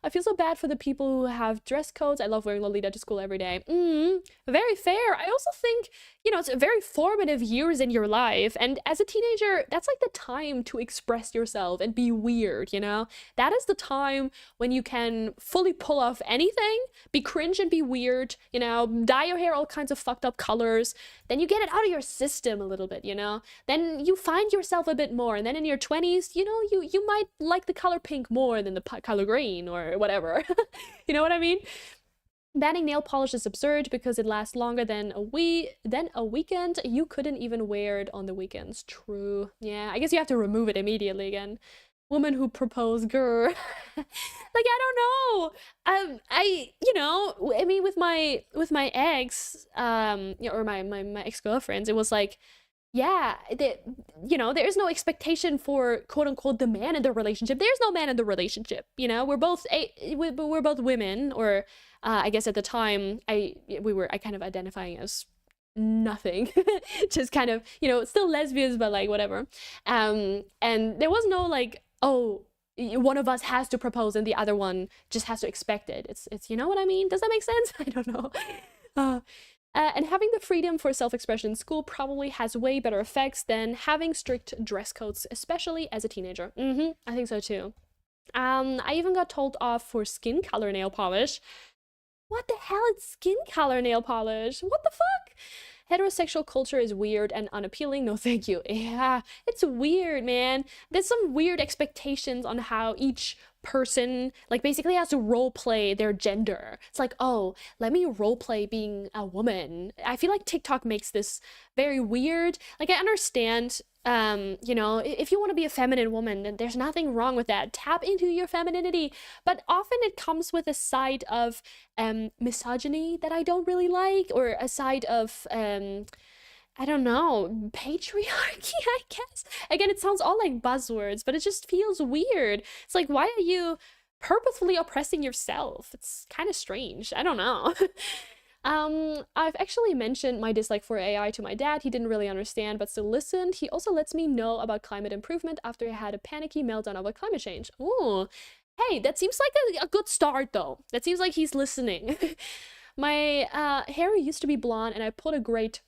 I feel so bad for the people who have dress codes. I love wearing Lolita to school every day. Very fair. I also think, you know, it's very formative years in your life. And as a teenager, that's like the time to express yourself and be weird, you know? That is the time when you can fully pull off anything, be cringe and be weird, you know, dye your hair all kinds of fucked up colors. Then you get it out of your system a little bit, you know? Then you find yourself a bit more. And then in your 20s, you know, you might like the color pink more than the color green or whatever. You know what I mean? Banning nail polish is absurd because it lasts longer than a weekend. You couldn't even wear it on the weekends. True. Yeah, I guess you have to remove it immediately again. Woman who proposed, grr. Like, I don't know. You know, I mean, with my ex, or my ex-girlfriends, it was like, yeah, you know, there's no expectation for quote unquote the man in the relationship. There's no man in the relationship. You know, we're both women, or I guess at the time I kind of identifying as nothing, just kind of, you know, still lesbians, but like whatever. And there was no like, oh, one of us has to propose and the other one just has to expect it. It's you know what I mean? Does that make sense? I don't know. And having the freedom for self-expression in school probably has way better effects than having strict dress codes, especially as a teenager. I think so too. I even got told off for skin color nail polish. What the hell is skin color nail polish? What the fuck? Heterosexual culture is weird and unappealing. No, thank you. Yeah, it's weird, man. There's some weird expectations on how each person like basically has to role play their gender. It's like, oh, let me role play being a woman. I feel like TikTok makes this very weird. Like, I understand, you know, if you want to be a feminine woman, then there's nothing wrong with that. Tap into your femininity. But often it comes with a side of misogyny that I don't really like, or a side of I don't know, patriarchy, I guess. Again, it sounds all like buzzwords, but it just feels weird. It's like, why are you purposefully oppressing yourself? It's kind of strange. I don't know. I've actually mentioned my dislike for AI to my dad. He didn't really understand, but still listened. He also lets me know about climate improvement after I had a panicky meltdown about climate change. Ooh, hey, that seems like a good start, though. That seems like he's listening. My hair used to be blonde, and I put a great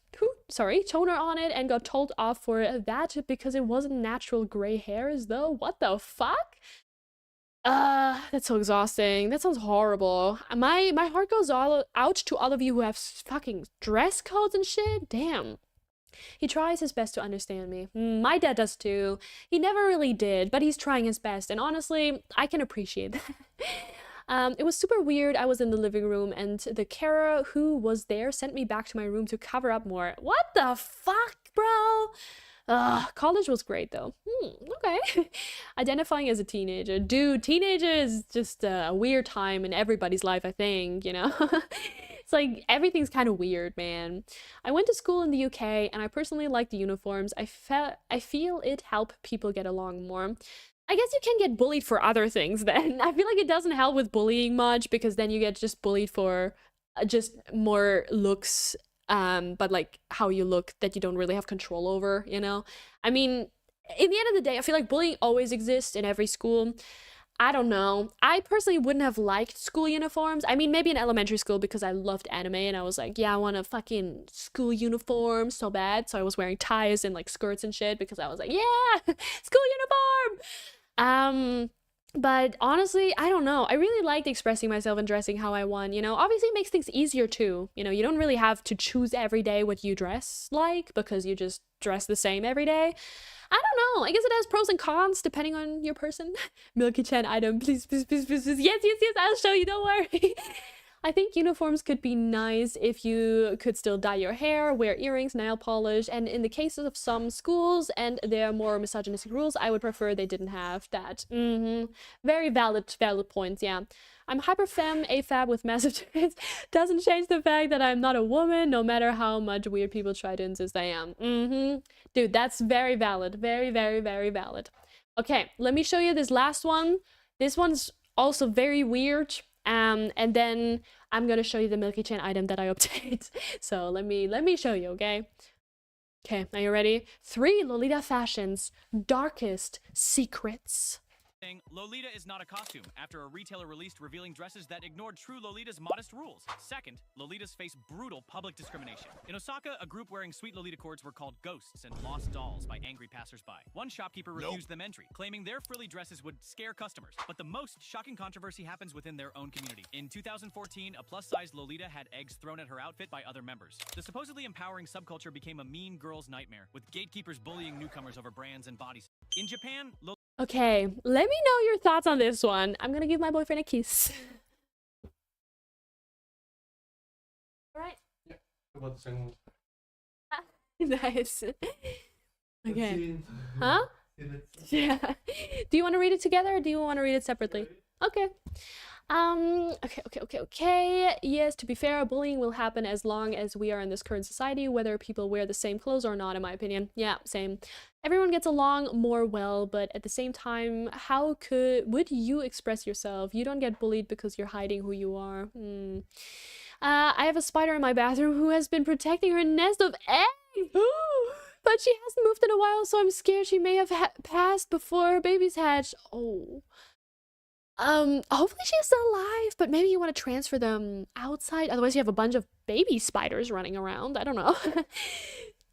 toner on it and got told off for that because it wasn't natural gray hairs, though. What the fuck? That's so exhausting. That sounds horrible. My heart goes all out to all of you who have fucking dress codes and shit. Damn. He tries his best to understand me. My dad does too. He never really did, but he's trying his best, and honestly, I can appreciate that. It was super weird. I was in the living room and the carer who was there sent me back to my room to cover up more. What the fuck, bro? College was great though. Okay. Identifying as a teenager. Dude, teenager is just a weird time in everybody's life, I think, you know? It's like everything's kind of weird, man. I went to school in the UK and I personally like the uniforms. I feel it help people get along more. I guess you can get bullied for other things then. I feel like it doesn't help with bullying much because then you get just bullied for just more looks, but like how you look that you don't really have control over, you know? I mean, in the end of the day, I feel like bullying always exists in every school. I don't know. I personally wouldn't have liked school uniforms. I mean, maybe in elementary school because I loved anime and I was like, yeah, I want a fucking school uniform so bad. So I was wearing ties and like skirts and shit because I was like, yeah, school uniform. But honestly, I don't know. I really liked expressing myself and dressing how I want, you know? Obviously, it makes things easier too. You know, you don't really have to choose every day what you dress like because you just dress the same every day. I don't know. I guess it has pros and cons depending on your person. Milky Chan item, please, please, please, please, please. Yes, yes, yes, I'll show you, don't worry. I think uniforms could be nice if you could still dye your hair, wear earrings, nail polish, and in the cases of some schools and their more misogynistic rules, I would prefer they didn't have that. Very valid points, yeah. I'm hyperfemme, AFAB with massive tits. Doesn't change the fact that I'm not a woman, no matter how much weird people try to insist I am. Dude, that's very valid. Very, very, very valid. Okay, let me show you this last one. This one's also very weird. And then I'm gonna show you the Milky Chain item that I obtained. So let me show you, okay? Okay, are you ready? 3 Lolita fashions, darkest secrets. Lolita is not a costume after a retailer released revealing dresses that ignored true Lolita's modest rules. Second, Lolitas face brutal public discrimination. In Osaka, a group wearing sweet Lolita cords were called ghosts and lost dolls by angry passersby. One shopkeeper refused them entry, claiming their frilly dresses would scare customers. But the most shocking controversy happens within their own community. In 2014, a plus-size Lolita had eggs thrown at her outfit by other members. The supposedly empowering subculture became a mean girl's nightmare, with gatekeepers bullying newcomers over brands and bodies. In Japan, Okay, let me know your thoughts on this one. I'm gonna give my boyfriend a kiss. Alright. Yeah, about the second one. Nice. Okay. Let's Huh? see. Yeah. Do you want to read it together or do you want to read it separately? Okay. Okay. Yes, to be fair, bullying will happen as long as we are in this current society, whether people wear the same clothes or not, in my opinion. Yeah, same. Everyone gets along more well, but at the same time, how would you express yourself? You don't get bullied because you're hiding who you are. I have a spider in my bathroom who has been protecting her nest of eggs. But she hasn't moved in a while, so I'm scared she may have passed before her babies hatched. Oh. Hopefully she's still alive, but maybe you want to transfer them outside. Otherwise, you have a bunch of baby spiders running around. I don't know.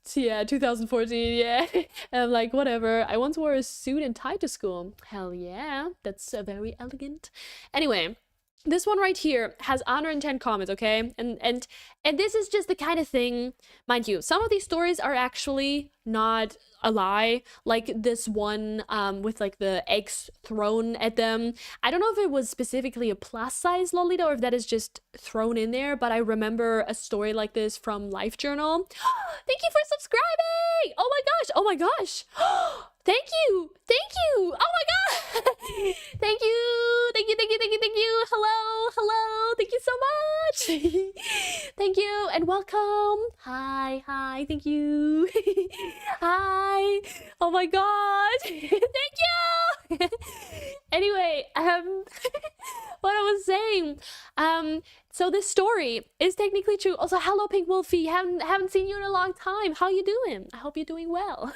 So yeah, 2014, yeah. And I'm like, whatever. I once wore a suit and tie to school. Hell yeah. That's very elegant. Anyway, this one right here has 110 comments, okay? And this is just the kind of thing, mind you, some of these stories are actually not a lie, like this one with like the eggs thrown at them. I don't know if it was specifically a plus size Lolita or if that is just thrown in there, but I remember a story like this from LiveJournal. Thank you for subscribing. Oh my gosh. Thank you. Oh my god. Thank you. Hello. Thank you so much. Thank you and welcome. Hi. Thank you. Hi. Oh my god. Thank you. Anyway, what I was saying, so this story is technically true. Also, hello Pink Wolfie. Haven't seen you in a long time. How you doing? I hope you're doing well.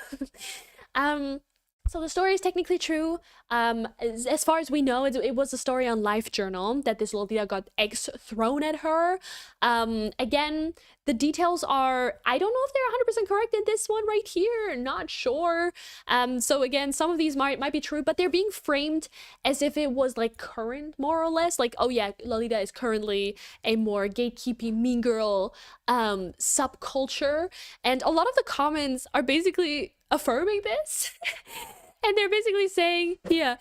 So the story is technically true. As far as we know, it was a story on LiveJournal that this Lolita got eggs thrown at her. Again, the details are, I don't know if they're 100% correct in this one right here. Not sure. So again, some of these might be true, but they're being framed as if it was like current, more or less. Like, oh yeah, Lolita is currently a more gatekeeping mean girl subculture. And a lot of the comments are basically affirming this. And they're basically saying, yeah,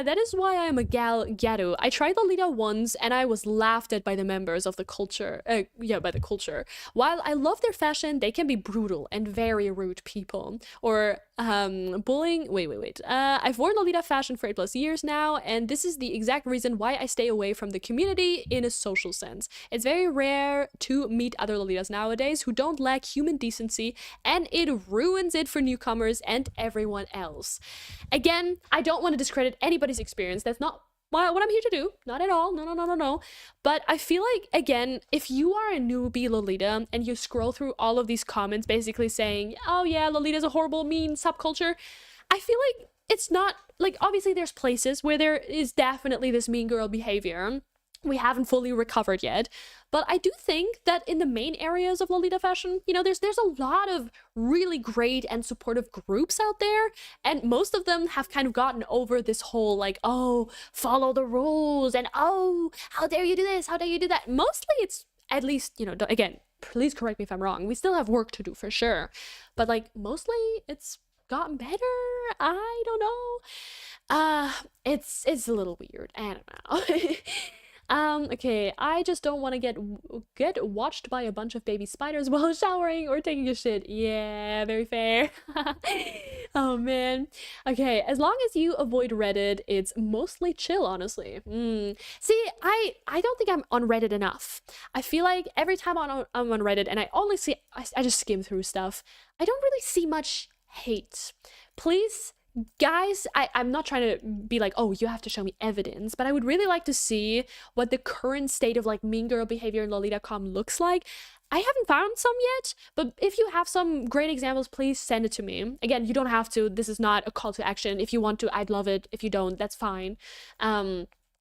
that is why I am a garu. I tried Lolita once and I was laughed at by the members of the culture. By the culture. While I love their fashion, they can be brutal and very rude people. Or bullying. Wait. I've worn Lolita fashion for 8+ years now, and this is the exact reason why I stay away from the community in a social sense. It's very rare to meet other Lolitas nowadays who don't lack human decency, and it ruins it for newcomers and everyone else. Again, I don't want to discredit anybody's experience. That's not what I'm here to do. Not at all. No. But I feel like, again, if you are a newbie Lolita and you scroll through all of these comments basically saying, oh yeah, Lolita's a horrible, mean subculture, I feel like it's not, like, obviously there's places where there is definitely this mean girl behavior. We haven't fully recovered yet, but I do think that in the main areas of Lolita fashion, you know, there's a lot of really great and supportive groups out there, and most of them have kind of gotten over this whole like, oh, follow the rules, and oh, how dare you do this, how dare you do that. Mostly it's, at least, you know, again, please correct me if I'm wrong, we still have work to do for sure, but like mostly it's gotten better. I don't know. It's a little weird. I don't know. Okay, I just don't want to get watched by a bunch of baby spiders while showering or taking a shit. Yeah, very fair. Oh man. Okay, as long as you avoid Reddit, it's mostly chill, honestly. See, I don't think I'm on Reddit enough. I feel like every time I'm on Reddit and I only see I just skim through stuff. I don't really see much hate. Please, guys, I'm not trying to be like, oh, you have to show me evidence, but I would really like to see what the current state of like mean girl behavior in Lolita.com looks like. I haven't found some yet, but if you have some great examples, please send it to me. Again, you don't have to. This is not a call to action. If you want to, I'd love it. If you don't, that's fine.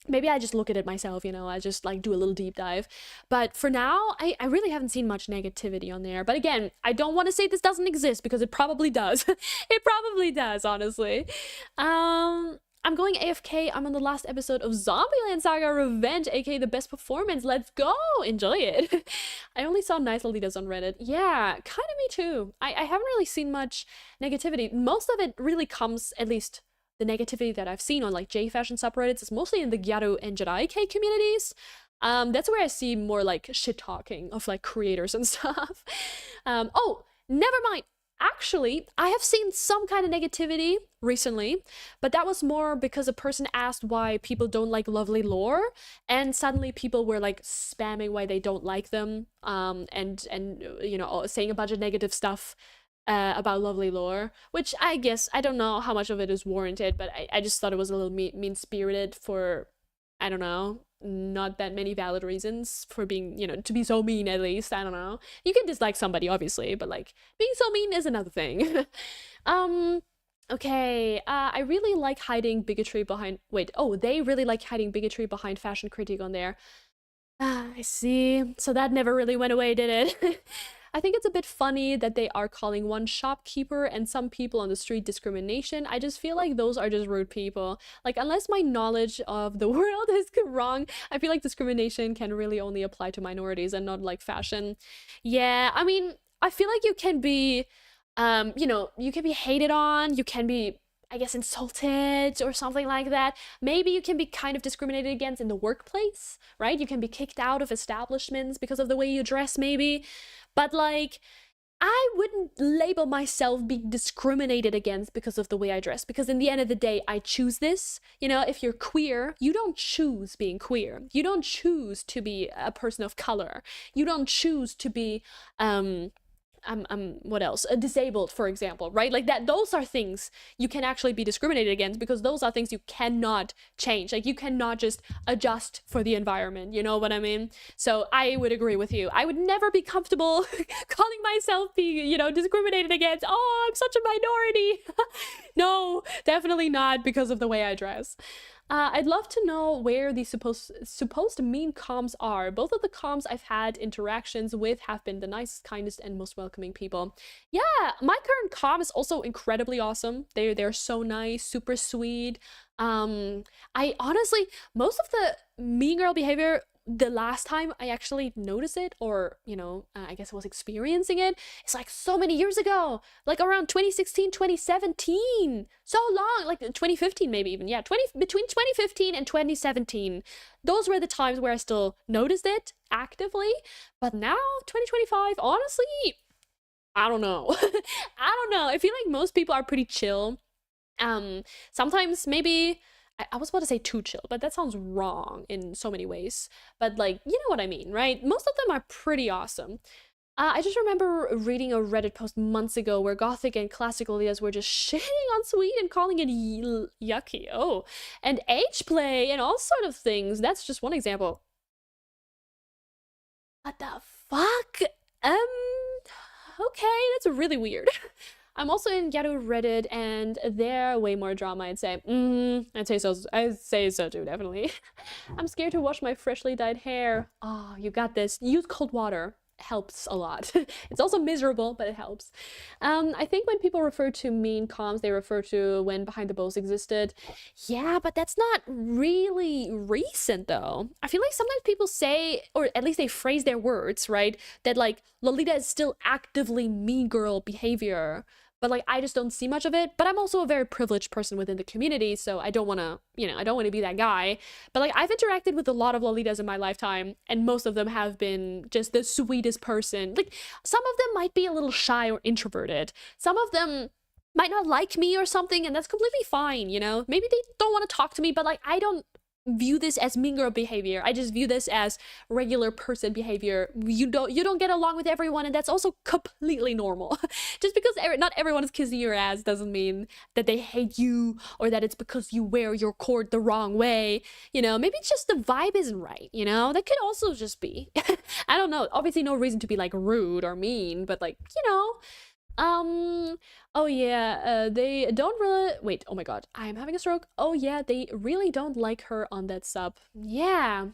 Maybe I just look at it myself, I just like do a little deep dive. But for now, I really haven't seen much negativity on there. But again, I don't want to say this doesn't exist because it probably does. It probably does, honestly. I'm going AFK. I'm on the last episode of Zombieland Saga Revenge, aka the best performance. Let's go! Enjoy it. I only saw nice Lolitas on Reddit. Yeah, kind of me too. I haven't really seen much negativity. Most of it really comes, at least the negativity that I've seen on like J-Fashion subreddits, is mostly in the Gyaru and Jadaike communities. That's where I see more like shit talking of like creators and stuff. Oh, never mind. Actually, I have seen some kind of negativity recently, but that was more because a person asked why people don't like Lovely Lore, and suddenly people were like spamming why they don't like them, and saying a bunch of negative stuff about Lovely Lore, which I guess I don't know how much of it is warranted, but I just thought it was a little mean-spirited for, I don't know, not that many valid reasons for being, to be so mean, at least. I don't know. You can dislike somebody, obviously, but like being so mean is another thing. Okay, I really like hiding bigotry behind, they really like hiding bigotry behind fashion critique on there. I see. So that never really went away, did it? I think it's a bit funny that they are calling one shopkeeper and some people on the street discrimination. I just feel like those are just rude people. Like, unless my knowledge of the world is wrong, I feel like discrimination can really only apply to minorities and not like fashion. Yeah, I mean, I feel like you can be, you can be hated on, you can be, I guess, insulted or something like that. Maybe you can be kind of discriminated against in the workplace, right? You can be kicked out of establishments because of the way you dress, maybe. But like, I wouldn't label myself being discriminated against because of the way I dress, because in the end of the day, I choose this. If you're queer, you don't choose being queer. You don't choose to be a person of color. You don't choose to be, what else? Disabled, for example, right? Like that, those are things you can actually be discriminated against, because those are things you cannot change. Like, you cannot just adjust for the environment, you know what I mean? So I would agree with you. I would never be comfortable calling myself being, discriminated against. Oh, I'm such a minority. No, definitely not because of the way I dress. I'd love to know where these supposed mean comms are. Both of the comms I've had interactions with have been the nicest, kindest, and most welcoming people. Yeah, my current comm is also incredibly awesome. They're so nice, super sweet. I honestly, most of the mean girl behavior, the last time I actually noticed it, or I guess I was experiencing it, it's like so many years ago, like around 2016, 2017, so long, like 2015 maybe even. Yeah, between 2015 and 2017, those were the times where I still noticed it actively. But now 2025, honestly, I don't know. I don't know. I feel like most people are pretty chill. Sometimes maybe I was about to say too chill, but that sounds wrong in so many ways. But like, you know what I mean, right? Most of them are pretty awesome. I just remember reading a Reddit post months ago where gothic and classical leaders were just shitting on sweet and calling it yucky. Oh, and age play and all sort of things. That's just one example. What the fuck? Okay, that's really weird. I'm also in Gyaru Reddit, and they're way more drama, I'd say. I'd say so too, definitely. I'm scared to wash my freshly dyed hair. Oh, you got this. Use cold water. Helps a lot. It's also miserable, but it helps. I think when people refer to mean comms, they refer to when Behind the Bows existed. Yeah, but that's not really recent though. I feel like sometimes people say, or at least they phrase their words, right? That like Lolita is still actively mean girl behavior, but like I just don't see much of it. But I'm also a very privileged person within the community, so I don't want to, I don't want to be that guy. But like I've interacted with a lot of lolitas in my lifetime, and most of them have been just the sweetest person. Like some of them might be a little shy or introverted. Some of them might not like me or something, and that's completely fine, maybe they don't want to talk to me, but like I don't view this as mean girl behavior. I just view this as regular person behavior. You don't get along with everyone, and that's also completely normal. Just because not everyone is kissing your ass doesn't mean that they hate you, or that it's because you wear your cord the wrong way. Maybe it's just the vibe isn't right. That could also just be. I don't know. Obviously no reason to be like rude or mean, but like, oh yeah, they don't really, wait, oh my god, I'm having a stroke. Oh yeah, they really don't like her on that sub. Yeah,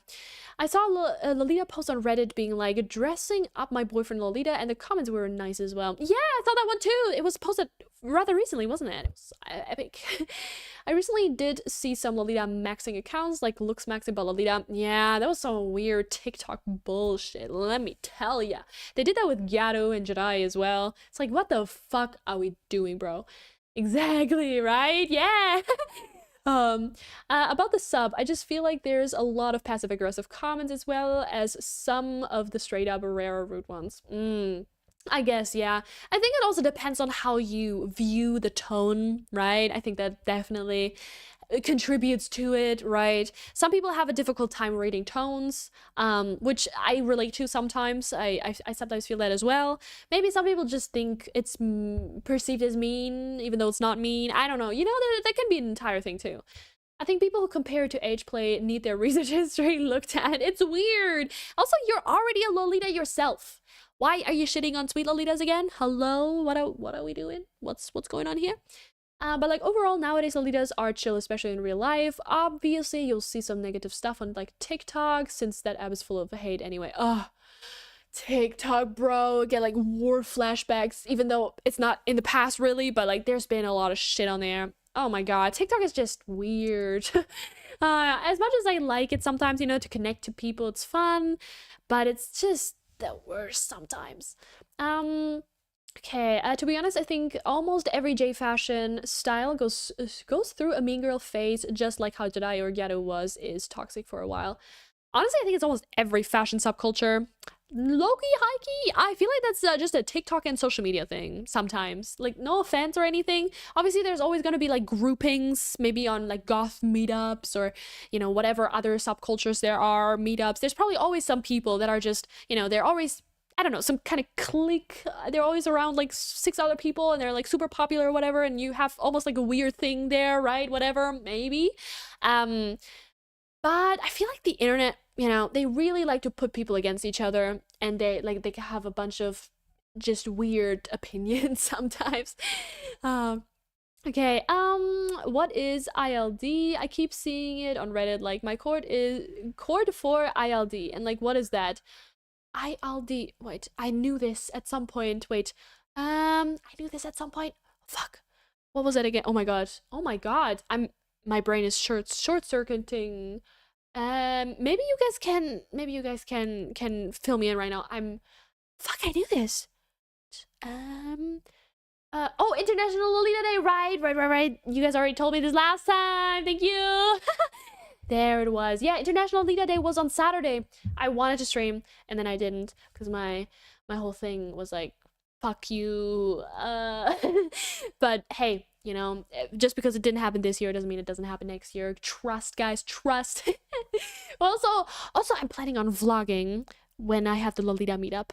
I saw Lolita post on Reddit being like, dressing up my boyfriend Lolita, and the comments were nice as well. Yeah, I saw that one too. It was posted rather recently, wasn't it? It was epic. I recently did see some Lolita maxing accounts, like looks maxing about Lolita. Yeah, that was some weird TikTok bullshit, let me tell ya. They did that with Gyaru and Jedi as well. It's like, what the fuck are we doing, bro? Exactly, right? Yeah. About the sub, I just feel like there's a lot of passive aggressive comments as well as some of the straight up rare rude ones. I guess, yeah. I think it also depends on how you view the tone, right? I think that definitely contributes to it, right? Some people have a difficult time reading tones, which I relate to sometimes. I sometimes feel that as well. Maybe some people just think it's perceived as mean, even though it's not mean. I don't know. That can be an entire thing too. I think people who compare to age play need their research history looked at. It's weird. Also, you're already a Lolita yourself. Why are you shitting on sweet Lolitas again? Hello? What are we doing? What's going on here? But like overall, nowadays Lolitas are chill, especially in real life. Obviously, you'll see some negative stuff on like TikTok, since that app is full of hate anyway. TikTok, bro, get like war flashbacks, even though it's not in the past really, but like there's been a lot of shit on there. Oh my god, TikTok is just weird. As much as I like it sometimes, to connect to people, it's fun, but it's just the worst sometimes. Okay, to be honest, I think almost every J fashion style goes through a mean girl phase, just like how Jedi or Gyaru is toxic for a while. Honestly, I think it's almost every fashion subculture. Low-key, high-key, I feel like that's just a TikTok and social media thing sometimes. Like, no offense or anything. Obviously, there's always gonna be like groupings, maybe on like goth meetups or, whatever other subcultures there are, meetups. There's probably always some people that are just, they're always, I don't know, some kind of clique. They're always around like 6 other people and they're like super popular or whatever, and you have almost like a weird thing there, right? Whatever, maybe. But I feel like the internet, they really like to put people against each other, and they have a bunch of just weird opinions sometimes. Okay, what is ILD? I keep seeing it on Reddit, like my cord for ILD, and like what is that? ILD, wait, I knew this at some point. Wait, I knew this at some point. Fuck. What was it again? Oh my god. My brain is short-circuiting. Maybe you guys can fill me in right now. Fuck, I knew this. Oh, International Lolita Day, right. You guys already told me this last time. Thank you. There it was. Yeah, International Lolita Day was on Saturday. I wanted to stream and then I didn't because my whole thing was like, fuck you. But hey, just because it didn't happen this year doesn't mean it doesn't happen next year. Trust, guys, trust. Also, I'm planning on vlogging when I have the Lolita meetup.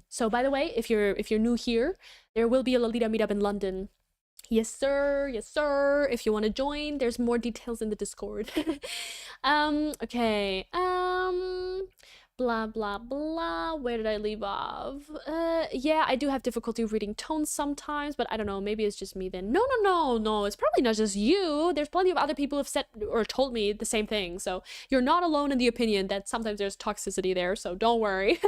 So by the way, if you're new here, there will be a Lolita meetup in London. Yes sir, if you want to join, there's more details in the Discord. Okay, blah blah blah, where did I leave off? Yeah, I do have difficulty reading tones sometimes, but I don't know, maybe it's just me then. No, it's probably not just you. There's plenty of other people who have said or told me the same thing, so you're not alone in the opinion that sometimes there's toxicity there, so don't worry.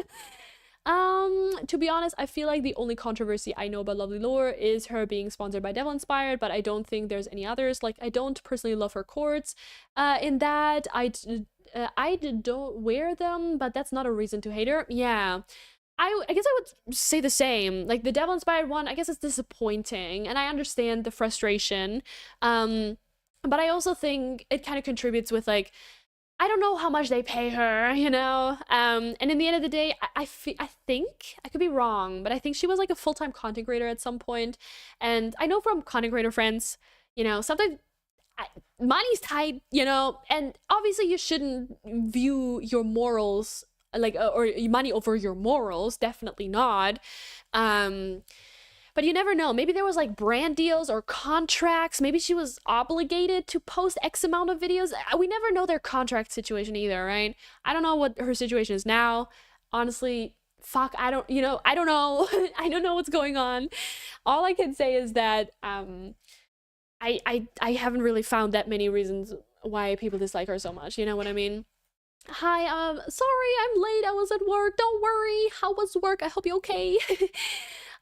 To be honest, I feel like the only controversy I know about Lovely Lore is her being sponsored by Devil Inspired, but I don't think there's any others. Like, I don't personally love her cords. In that, I don't wear them, but that's not a reason to hate her. Yeah. I guess I would say the same. Like the devil inspired one, I guess it's disappointing, and I understand the frustration. But I also think it kind of contributes with like I don't know how much they pay her, you know? And in the end of the day, I think, I could be wrong, but I think she was like a full-time content creator at some point. And I know from content creator friends, you know, sometimes money's tight, you know? And obviously you shouldn't view your morals like, or money over your morals, definitely not. Um, but you never know. Maybe there was like brand deals or contracts. Maybe she was obligated to post X amount of videos. We never know their contract situation either, right? I don't know what her situation is now. Honestly, fuck, I don't, you know, I don't know. I don't know what's going on. All I can say is that I haven't really found that many reasons why people dislike her so much. You know what I mean? Hi, sorry, I'm late. I was at work. Don't worry. How was work? I hope you're okay.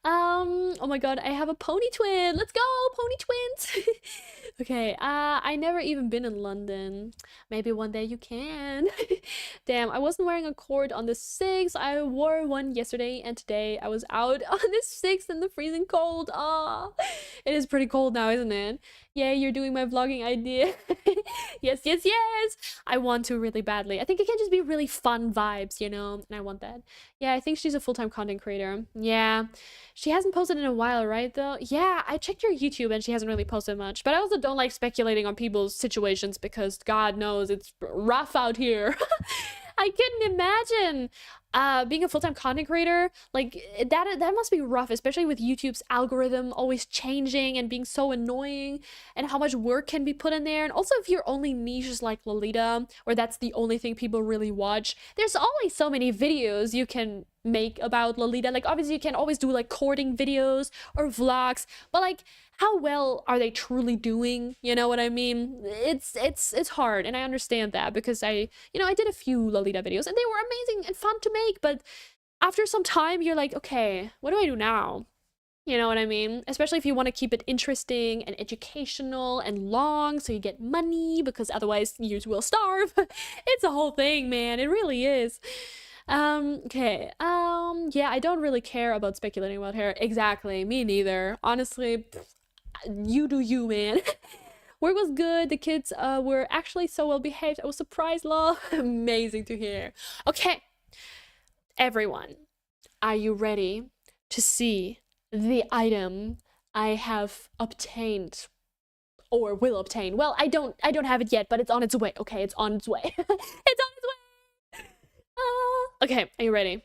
Oh my god, I have a pony twin. Let's go, pony twins. Okay, I never even been in London. Maybe one day you can. Damn, I wasn't wearing a cord on the 6th. I wore one yesterday, and today I was out on the 6th in the freezing cold. Ah, it is pretty cold now, isn't it? Yeah, you're doing my vlogging idea. Yes, yes, yes. I want to really badly. I think it can just be really fun vibes, you know? And I want that. Yeah, I think she's a full-time content creator. Yeah. She hasn't posted in a while, right, though? Yeah, I checked her YouTube and she hasn't really posted much. But I also don't like speculating on people's situations because God knows it's rough out here. I couldn't imagine being a full-time content creator. Like, that must be rough, especially with YouTube's algorithm always changing and being so annoying, and how much work can be put in there. And also, if your only niche is like Lolita, or that's the only thing people really watch, there's always so many videos you can make about Lolita. Like, obviously you can always do like courting videos or vlogs, but like, how well are they truly doing? You know what I mean? It's hard, and I understand that because I did a few Lolita videos and they were amazing and fun to make, but after some time you're like, okay, what do I do now? You know what I mean? Especially if you want to keep it interesting and educational and long so you get money, because otherwise you will starve. It's a whole thing, man. It really is. Okay. Yeah, I don't really care about speculating about her. Exactly. Me neither. Honestly, you do you, man. Work was good. The kids were actually so well behaved. I was surprised, lol. Amazing to hear. Okay. Everyone, are you ready to see the item I have obtained or will obtain? Well, I don't have it yet, but it's on its way. Okay, it's on its way. It's on its way. Okay, are you ready?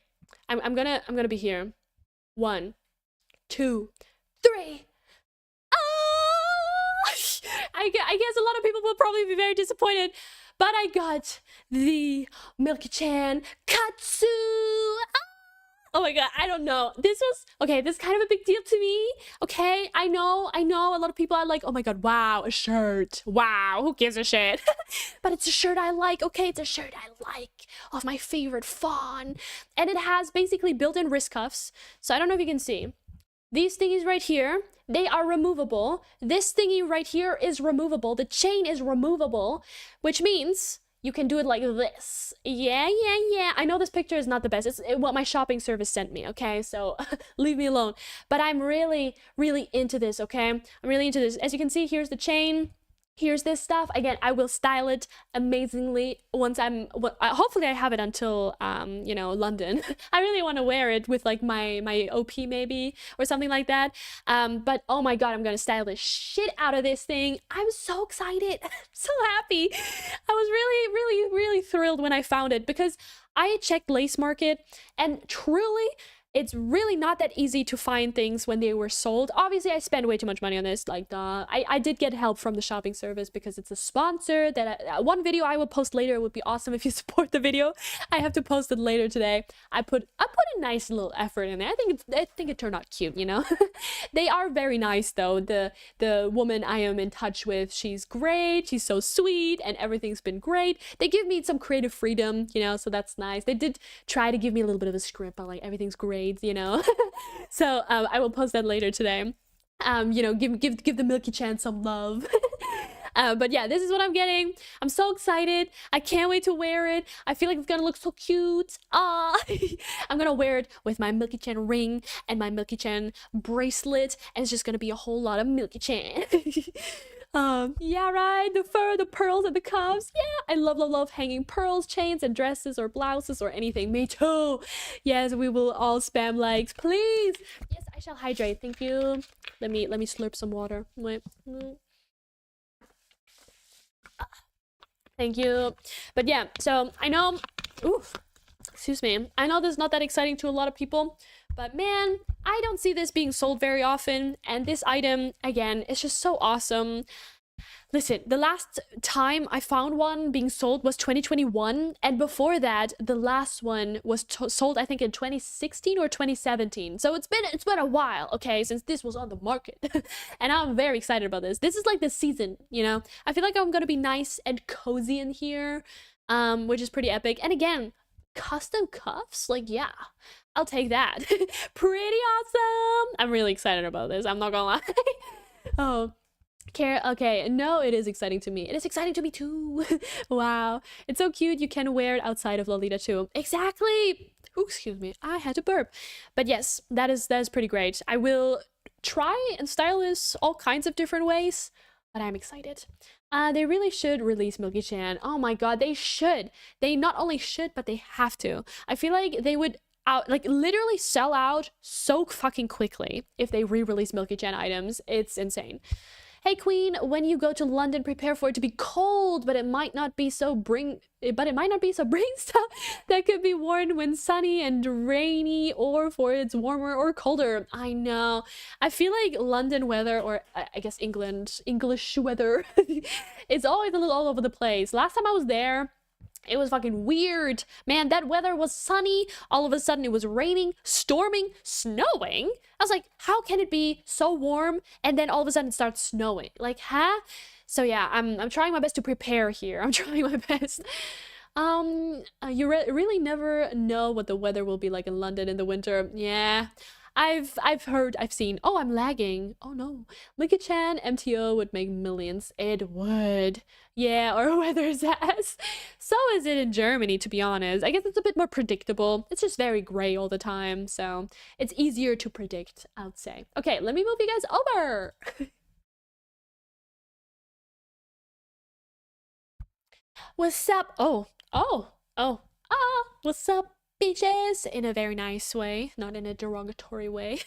I'm gonna be here. 1, 2, 3. I guess a lot of people will probably be very disappointed, but I got the Milky-chan Katsu. Oh my god, I don't know. This is kind of a big deal to me. Okay, I know a lot of people are like, oh my god, wow, a shirt. Wow, who gives a shit? But it's a shirt I like. Okay, it's a shirt I like of my favorite fawn. And it has basically built-in wrist cuffs. So I don't know if you can see. These thingies right here, they are removable. This thingy right here is removable. The chain is removable, which means you can do it like this. Yeah. I know this picture is not the best. It's what my shopping service sent me, okay? So leave me alone. But I'm really, really into this, okay? I'm really into this. As you can see, here's the chain. Here's this stuff. Again, I will style it amazingly once hopefully I have it until London. I really want to wear it with like my OP maybe or something like that. But oh my god, I'm gonna style the shit out of this thing. I'm so excited. I'm so happy. I was really, really, really thrilled when I found it because I checked Lace Market and truly it's really not that easy to find things when they were sold. Obviously, I spend way too much money on this. Like, I did get help from the shopping service because it's a sponsor. One video I will post later. It would be awesome if you support the video. I have to post it later today. I put a nice little effort in there. I think it turned out cute, you know. They are very nice though. The woman I am in touch with, she's great. She's so sweet, and everything's been great. They give me some creative freedom, you know, so that's nice. They did try to give me a little bit of a script, but like everything's great. You know. So I will post that later today. Give the Milky-chan some love. But yeah, this is what I'm getting. I'm so excited. I can't wait to wear it. I feel like it's gonna look so cute. I'm gonna wear it with my Milky-chan ring and my Milky-chan bracelet, and it's just gonna be a whole lot of Milky-chan. Yeah, right, the fur, the pearls, and the cuffs. Yeah, I love hanging pearls, chains, and dresses or blouses or anything. Me too. Yes, we will all spam likes, please. Yes, I shall hydrate. Thank you. Let me slurp some water. Wait. Thank you. But yeah, so I know, oof, excuse me. I know this is not that exciting to a lot of people, but man, I don't see this being sold very often. And this item, again, is just so awesome. Listen, the last time I found one being sold was 2021, and before that, the last one was sold, I think, in 2016 or 2017. So it's been a while, okay, since this was on the market, and I'm very excited about this. This is like the season, you know. I feel like I'm gonna be nice and cozy in here, which is pretty epic. And again, custom cuffs, like, yeah, I'll take that. Pretty awesome. I'm really excited about this. I'm not gonna lie. Oh. Okay, no, it is exciting to me. It is exciting to me too. Wow, it's so cute. You can wear it outside of Lolita too. Exactly. Ooh, excuse me, I had to burp. But yes, that is pretty great. I will try and style this all kinds of different ways, but I'm excited. They really should release Milky-chan. Oh my god, they should. They not only should, but they have to. I feel like they would literally sell out so fucking quickly if they re-release Milky-chan items. It's insane. Hey Queen, when you go to London, prepare for it to be cold, but it might not be so bring stuff that could be worn when sunny and rainy, or for it's warmer or colder. I know. I feel like London weather, or I guess English weather, is always a little all over the place. Last time I was there, it was fucking weird. Man, that weather was sunny. All of a sudden it was raining, storming, snowing. I was like, how can it be so warm and then all of a sudden it starts snowing? Like, huh? So yeah, I'm trying my best to prepare here. I'm trying my best. You really never know what the weather will be like in London in the winter. Yeah. I've seen. Oh, I'm lagging. Oh no. Milky-chan MTO would make millions. It would. Yeah, our weather's ass. So is it in Germany, to be honest. I guess it's a bit more predictable. It's just very gray all the time, so it's easier to predict, I would say. Okay, let me move you guys over. What's up? What's up, bitches? In a very nice way, not in a derogatory way.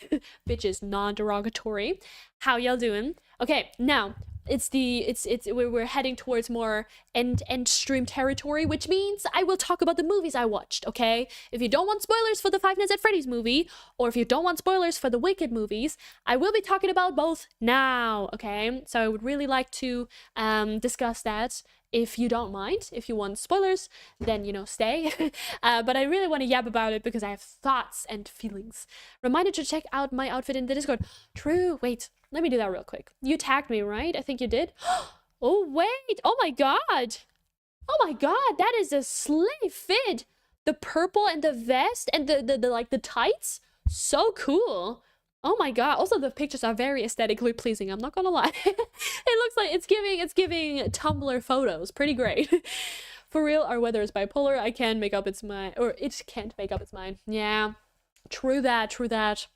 Bitches, non-derogatory. How y'all doing? Okay, now we're heading towards more end stream territory, which means I will talk about the movies I watched. Okay, if you don't want spoilers for the Five Nights at Freddy's movie, or if you don't want spoilers for the Wicked movies, I will be talking about both now. Okay, so I would really like to discuss that. If you don't mind, if you want spoilers, then, you know, stay. But I really want to yap about it because I have thoughts and feelings. Reminder to check out my outfit in the Discord. True. Wait, let me do that real quick. You tagged me, right? I think you did. Oh, wait. Oh my god. Oh my god, that is a slay fit. The purple and the vest and the tights. So cool. Oh my god. Also, the pictures are very aesthetically pleasing. I'm not gonna lie. It looks like it's giving Tumblr photos. Pretty great. For real, our weather is bipolar. It can't make up its mind. Yeah. True that.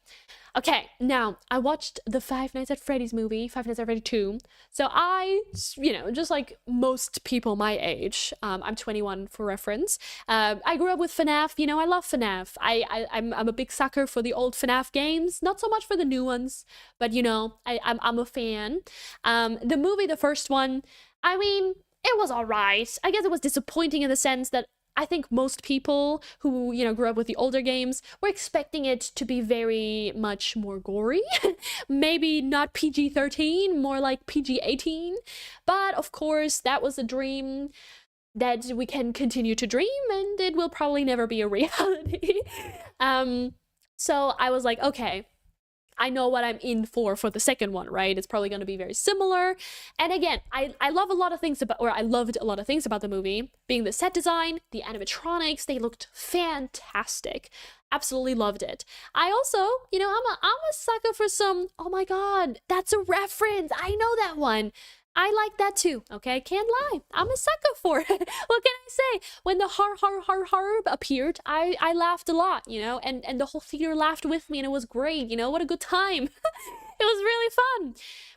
Okay, now, I watched the Five Nights at Freddy's movie, Five Nights at Freddy 2. So I, you know, just like most people my age, I'm 21 for reference. I grew up with FNAF, you know, I love FNAF. I'm a big sucker for the old FNAF games, not so much for the new ones, but you know, I'm a fan. The movie, the first one, I mean, it was alright. I guess it was disappointing in the sense that I think most people who, you know, grew up with the older games were expecting it to be very much more gory. Maybe not PG-13, more like PG-18. But of course, that was a dream that we can continue to dream, and it will probably never be a reality. So I was like, okay, I know what I'm in for the second one, right? It's probably going to be very similar. And again, I love a lot of things about, or I loved a lot of things about the movie, being the set design, the animatronics, they looked fantastic. Absolutely loved it. I also, you know, I'm a sucker for some, oh my god, that's a reference. I know that one. I like that too, okay? Can't lie. I'm a sucker for it. What can I say? When the har appeared, I laughed a lot, you know? And the whole theater laughed with me and it was great, you know? What a good time. It was really fun.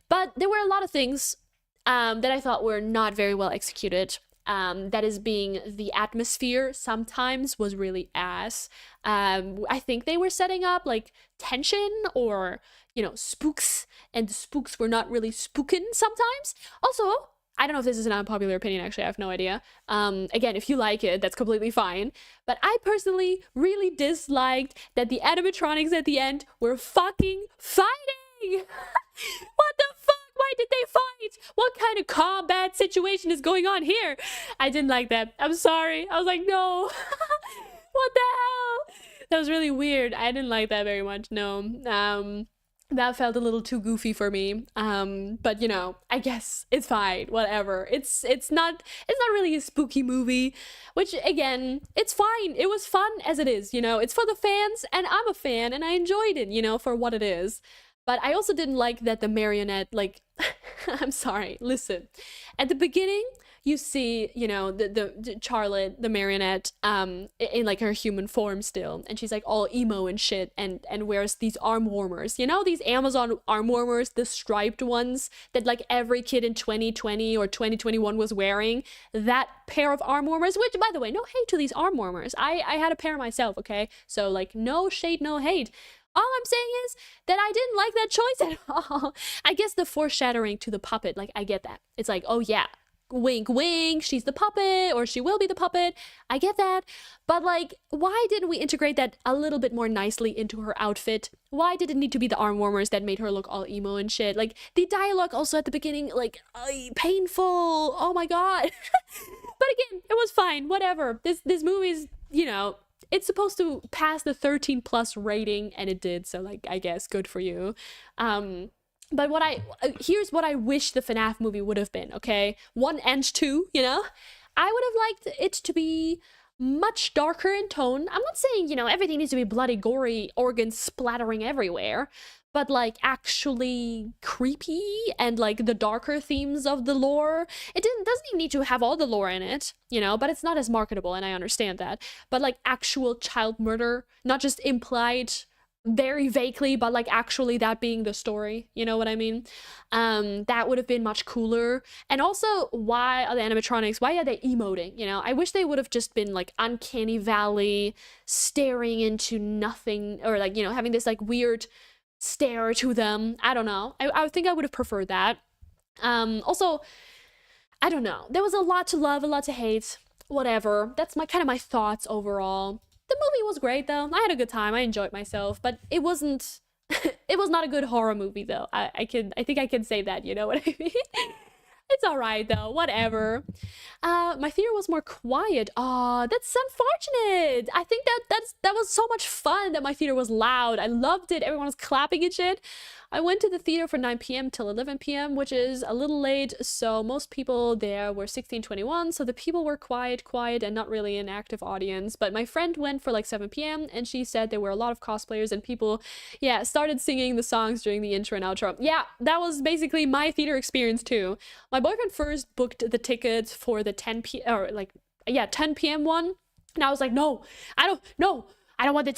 But there were a lot of things that I thought were not very well executed. That is being the atmosphere sometimes was really ass. I think they were setting up like tension or, you know, spooks, and the spooks were not really spooking sometimes. Also, I don't know if this is an unpopular opinion, actually, I have no idea. Again, if you like it, that's completely fine. But I personally really disliked that the animatronics at the end were fucking fighting! What the fuck? Why did they fight? What kind of combat situation is going on here? I didn't like that. I'm sorry. I was like, no. What the hell? That was really weird. I didn't like that very much. No. That felt a little too goofy for me. But you know, I guess it's fine. Whatever. It's not really a spooky movie, which again, it's fine. It was fun as it is, you know. It's for the fans and I'm a fan and I enjoyed it, you know, for what it is. But I also didn't like that the marionette, like, I'm sorry, listen. At the beginning, you see, you know, the Charlotte, the marionette, in like her human form still, and she's like all emo and shit, and wears these arm warmers. You know, these Amazon arm warmers, the striped ones that like every kid in 2020 or 2021 was wearing. That pair of arm warmers, which by the way, no hate to these arm warmers. I had a pair myself, okay? So like no shade, no hate. All I'm saying is that I didn't like that choice at all. I guess the foreshadowing to the puppet, like, I get that. It's like, oh yeah, wink, wink, she's the puppet, or she will be the puppet. I get that. But, like, why didn't we integrate that a little bit more nicely into her outfit? Why did it need to be the arm warmers that made her look all emo and shit? Like, the dialogue also at the beginning, like, painful. Oh my god. But again, it was fine. Whatever. This movie's, you know, it's supposed to pass the 13 plus rating, and it did, so like, I guess good for you. But here's what I wish the FNAF movie would have been, okay? 1 and 2, you know? I would have liked it to be much darker in tone. I'm not saying, you know, everything needs to be bloody, gory, organs splattering everywhere, but like actually creepy and like the darker themes of the lore. It doesn't even need to have all the lore in it, you know, but it's not as marketable, and I understand that. But like actual child murder, not just implied very vaguely, but like actually that being the story, you know what I mean? That would have been much cooler. And also, why are the animatronics, why are they emoting, you know? I wish they would have just been like uncanny valley, staring into nothing, or like, you know, having this like weird stare to them. I don't know. I think I would have preferred that. Also, I don't know. There was a lot to love, a lot to hate. Whatever. That's my kind of my thoughts overall. The movie was great though. I had a good time. I enjoyed myself, but it wasn't it was not a good horror movie though. I think I can say that, you know what I mean? It's alright though, whatever. My theater was more quiet. Aw, that's unfortunate. I think that was so much fun that my theater was loud. I loved it. Everyone was clapping and shit. I went to the theater from 9 p.m. till 11 p.m., which is a little late, so most people there were 16-21, so the people were quiet, and not really an active audience. But my friend went for like 7 p.m., and she said there were a lot of cosplayers, and people, yeah, started singing the songs during the intro and outro. Yeah, that was basically my theater experience too. My boyfriend first booked the tickets for the 10 p.m. one, and I was like, no, I don't want the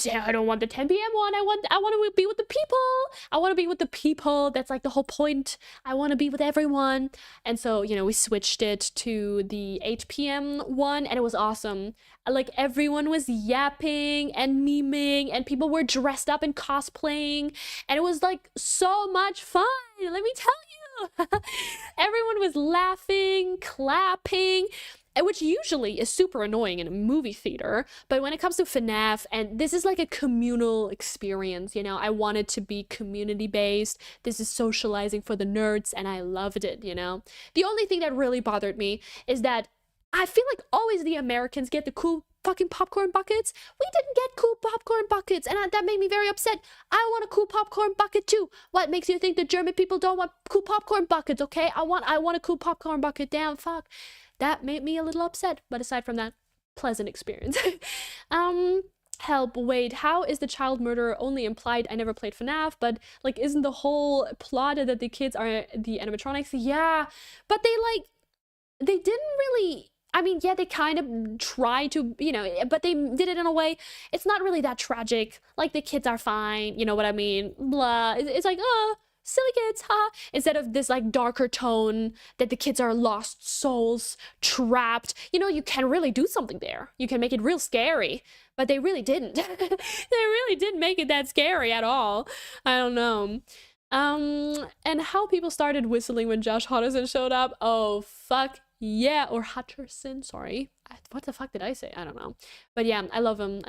10 p.m. one. I want to be with the people. I want to be with the people. That's like the whole point. I want to be with everyone. And so, you know, we switched it to the 8 p.m. one, and it was awesome. Like, everyone was yapping and memeing, and people were dressed up and cosplaying, and it was like so much fun. Let me tell you. Everyone was laughing, clapping, which usually is super annoying in a movie theater. But when it comes to FNAF, and this is like a communal experience, you know, I want it to be community-based. This is socializing for the nerds, and I loved it, you know. The only thing that really bothered me is that I feel like always the Americans get the cool fucking popcorn buckets. We didn't get cool popcorn buckets, and that made me very upset. I want a cool popcorn bucket too. What makes you think the German people don't want cool popcorn buckets, okay? I want a cool popcorn bucket. Damn, fuck. That made me a little upset, but aside from that, pleasant experience. Help, wait, how is the child murderer only implied? I never played FNAF, but like, isn't the whole plot that the kids are the animatronics? Yeah, but they didn't really. I mean, yeah, they kind of try to, but they did it in a way. It's not really that tragic. Like, the kids are fine, you know what I mean? Blah. It's like, oh, silly kids, huh? Instead of this like darker tone that the kids are lost souls, trapped. You can really do something there. You can make it real scary, but they really didn't. They really didn't make it that scary at all. I don't know. And how people started whistling when Josh Hutcherson showed up. Oh, fuck yeah. Or Hutcherson, sorry. What the fuck did I say? I don't know. But yeah, I love him.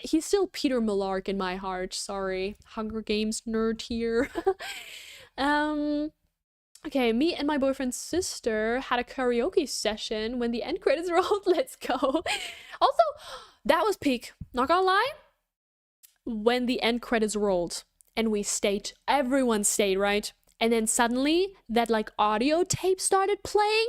He's still Peter Millark in my heart. Sorry. Hunger Games nerd here. Okay, me and my boyfriend's sister had a karaoke session when the end credits rolled. Let's go. Also, that was peak. Not gonna lie. When the end credits rolled and we stayed, everyone stayed, right? And then suddenly that like audio tape started playing.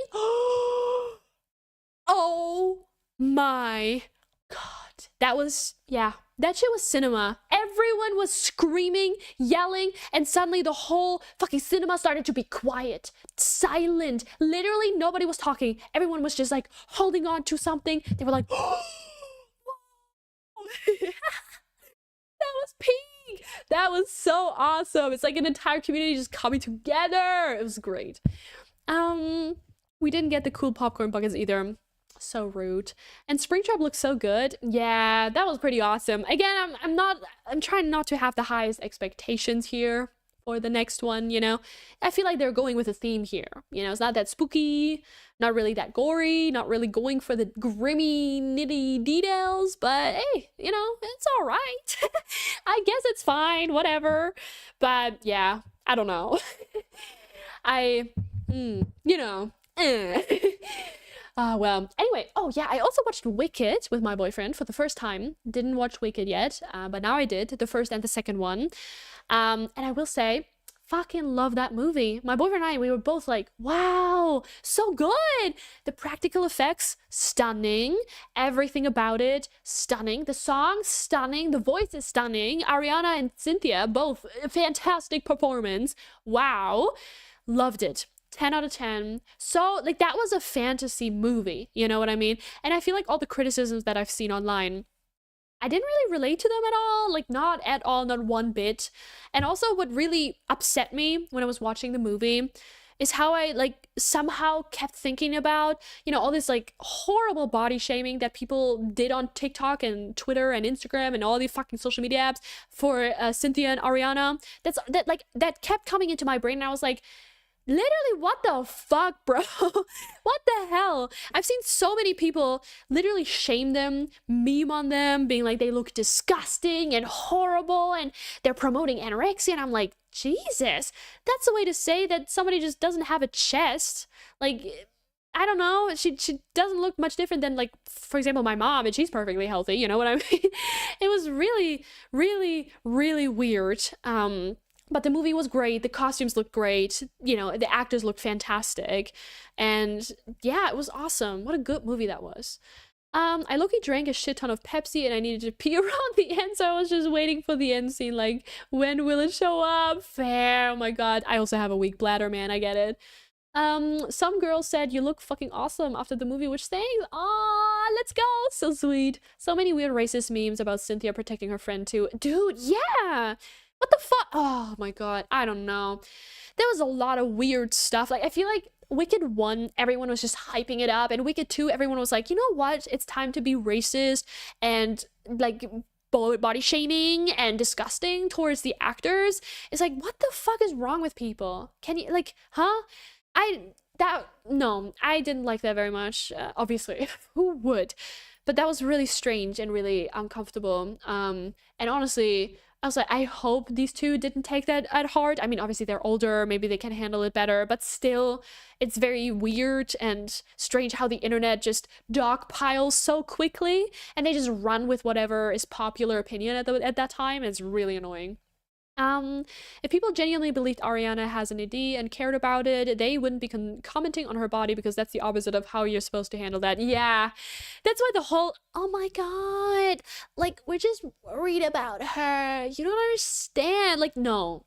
Oh my god. That was, yeah, that shit was cinema. Everyone was screaming, yelling, and suddenly the whole fucking cinema started to be quiet, silent. Literally nobody was talking. Everyone was just like holding on to something. They were like, that was peak. That was so awesome. It's like an entire community just coming together. It was great. We didn't get the cool popcorn buckets either. So rude. And Springtrap looks so good. Yeah, that was pretty awesome. Again, I'm trying not to have the highest expectations here for the next one, I feel like they're going with a theme here. It's not that spooky, not really that gory, not really going for the grimy, nitty details, but hey, it's all right. I guess it's fine, whatever. But yeah, I don't know. Well, anyway, oh yeah, I also watched Wicked with my boyfriend for the first time. Didn't watch Wicked yet, but now I did, the first and the second one. And I will say, fucking love that movie. My boyfriend and I, we were both like, wow, so good. The practical effects, stunning. Everything about it, stunning. The song, stunning. The voice is stunning. Ariana and Cynthia, both fantastic performance. Wow. Loved it. 10 out of 10. So, like, that was a fantasy movie, you know what I mean? And I feel like all the criticisms that I've seen online, I didn't really relate to them at all. Like, not at all, not one bit. And also, what really upset me when I was watching the movie is how I, like, somehow kept thinking about, all this, like, horrible body shaming that people did on TikTok and Twitter and Instagram and all these fucking social media apps for Cynthia and Ariana. That kept coming into my brain, and I was like, literally, what the fuck, bro? What the hell? I've seen so many people literally shame them, meme on them, being like they look disgusting and horrible and they're promoting anorexia. And I'm like, Jesus, that's the way to say that somebody just doesn't have a chest. Like, I don't know. She doesn't look much different than, like, for example, my mom, and she's perfectly healthy. You know what I mean? It was really, really, really weird. But the movie was great. The costumes looked great. The actors looked fantastic. And yeah, it was awesome. What a good movie that was. I low-key drank a shit ton of Pepsi and I needed to pee around the end, so I was just waiting for the end scene, like, when will it show up? Fair. Oh my god. I also have a weak bladder, man. I get it. Some girl said, you look fucking awesome after the movie, which thanks. Aw, let's go. So sweet. So many weird racist memes about Cynthia protecting her friend too. Dude, yeah. What the fuck? Oh my god, I don't know. There was a lot of weird stuff. Like, I feel like Wicked 1, everyone was just hyping it up, and Wicked 2, everyone was like, you know what? It's time to be racist and, like, body shaming and disgusting towards the actors. It's like, what the fuck is wrong with people? Can you, like, huh? No, I didn't like that very much, obviously. Who would? But that was really strange and really uncomfortable. And honestly, I was like, I hope these two didn't take that at heart. I mean, obviously they're older, maybe they can handle it better, but still, it's very weird and strange how the internet just dogpiles so quickly, and they just run with whatever is popular opinion at that time. It's really annoying. If people genuinely believed Ariana has an ED and cared about it, they wouldn't be commenting on her body, because that's the opposite of how you're supposed to handle that. Yeah, That's why the whole, oh my god, like, we're just worried about her. You don't understand. Like, no.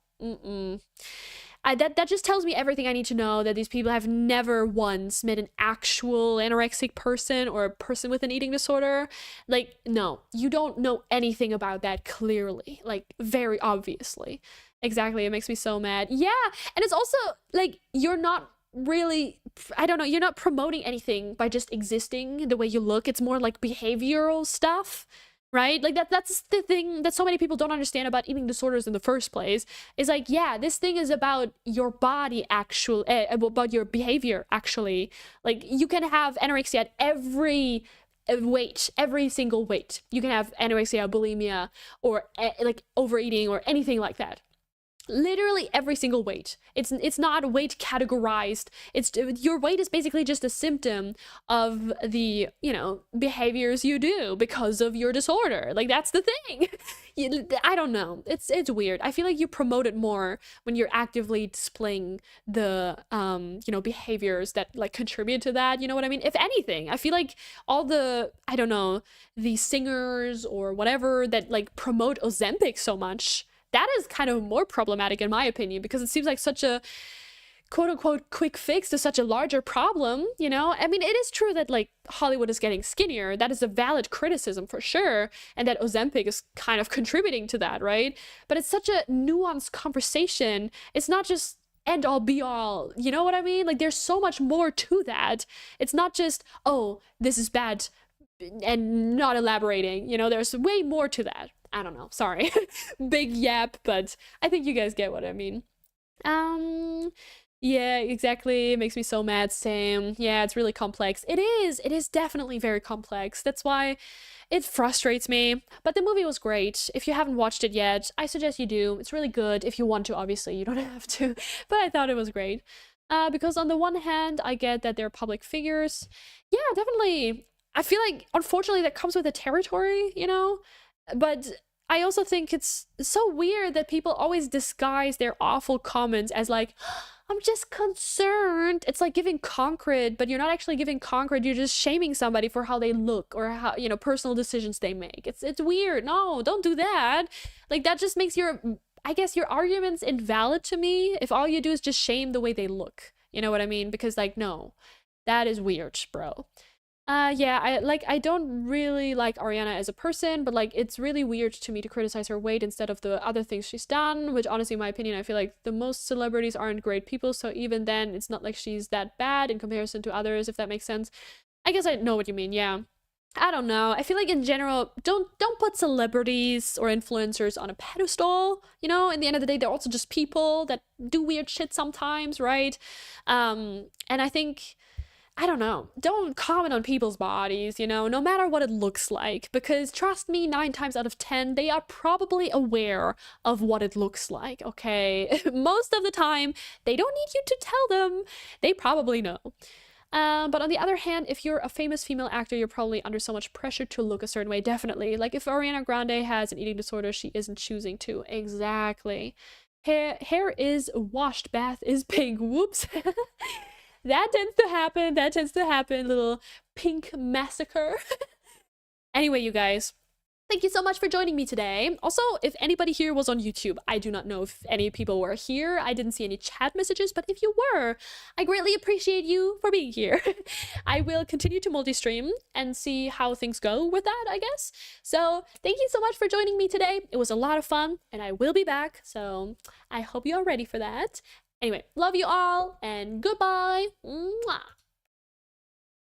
That just tells me everything I need to know, that these people have never once met an actual anorexic person or a person with an eating disorder. Like, no, you don't know anything about that clearly, like, very obviously. Exactly, it makes me so mad. Yeah, and it's also, like, you're not really, I don't know, you're not promoting anything by just existing the way you look. It's more like behavioral stuff, right? Like that's the thing that so many people don't understand about eating disorders in the first place, is like, yeah, this thing is about your body, about your behavior, actually. Like, you can have anorexia at every weight, every single weight. You can have anorexia, bulimia, or like overeating or anything like that. Literally every single weight. It's not weight categorized. It's, your weight is basically just a symptom of the, you know, behaviors you do because of your disorder. Like, that's the thing. I don't know, it's weird. I feel like you promote it more when you're actively displaying the you know, behaviors that like contribute to that, you know what I mean? If anything, I feel like all the, I don't know, the singers or whatever that like promote Ozempic so much, that is kind of more problematic in my opinion, because it seems like such a quote-unquote quick fix to such a larger problem, you know? I mean, it is true that like Hollywood is getting skinnier. That is a valid criticism for sure, and that Ozempic is kind of contributing to that, right? But it's such a nuanced conversation. It's not just end all be all, you know what I mean? Like, there's so much more to that. It's not just, oh, this is bad and not elaborating, you know? There's way more to that. I don't know, sorry. Big yap, but I think you guys get what I mean. Yeah, exactly. It makes me so mad. Same. Yeah, it's really complex. It is definitely very complex. That's why it frustrates me. But the movie was great. If you haven't watched it yet, I suggest you do. It's really good. If you want to, obviously, you don't have to. But I thought it was great. Because on the one hand, I get that they're public figures. Yeah, definitely. I feel like, unfortunately, that comes with the territory, you know? But I also think it's so weird that people always disguise their awful comments as like, I'm just concerned. It's like giving concrete, but you're not actually giving concrete. You're just shaming somebody for how they look or how, you know, personal decisions they make. It's weird. No, don't do that. Like, that just makes your, I guess, your arguments invalid to me if all you do is just shame the way they look. You know what I mean? Because, like, no, that is weird, bro. Yeah, I don't really like Ariana as a person, but like, it's really weird to me to criticize her weight instead of the other things she's done, which honestly, in my opinion, I feel like the most celebrities aren't great people, so even then, it's not like she's that bad in comparison to others, if that makes sense. I guess I know what you mean, yeah. I don't know. I feel like in general, don't put celebrities or influencers on a pedestal, you know? In the end of the day, they're also just people that do weird shit sometimes, right? And I think, I don't know, don't comment on people's bodies, you know, no matter what it looks like, because trust me, 9 times out of 10, they are probably aware of what it looks like, okay? Most of the time, they don't need you to tell them. They probably know. But on the other hand, if you're a famous female actor, you're probably under so much pressure to look a certain way, definitely. Like, if Ariana Grande has an eating disorder, she isn't choosing to. Exactly. Hair is washed, bath is pink. Whoops. That tends to happen, little pink massacre. Anyway, you guys, thank you so much for joining me today. Also, if anybody here was on YouTube, I do not know if any people were here. I didn't see any chat messages, but if you were, I greatly appreciate you for being here. I will continue to multi-stream and see how things go with that, I guess. So thank you so much for joining me today. It was a lot of fun, and I will be back, so I hope you are ready for that. Anyway, love you all, and goodbye. Mwah.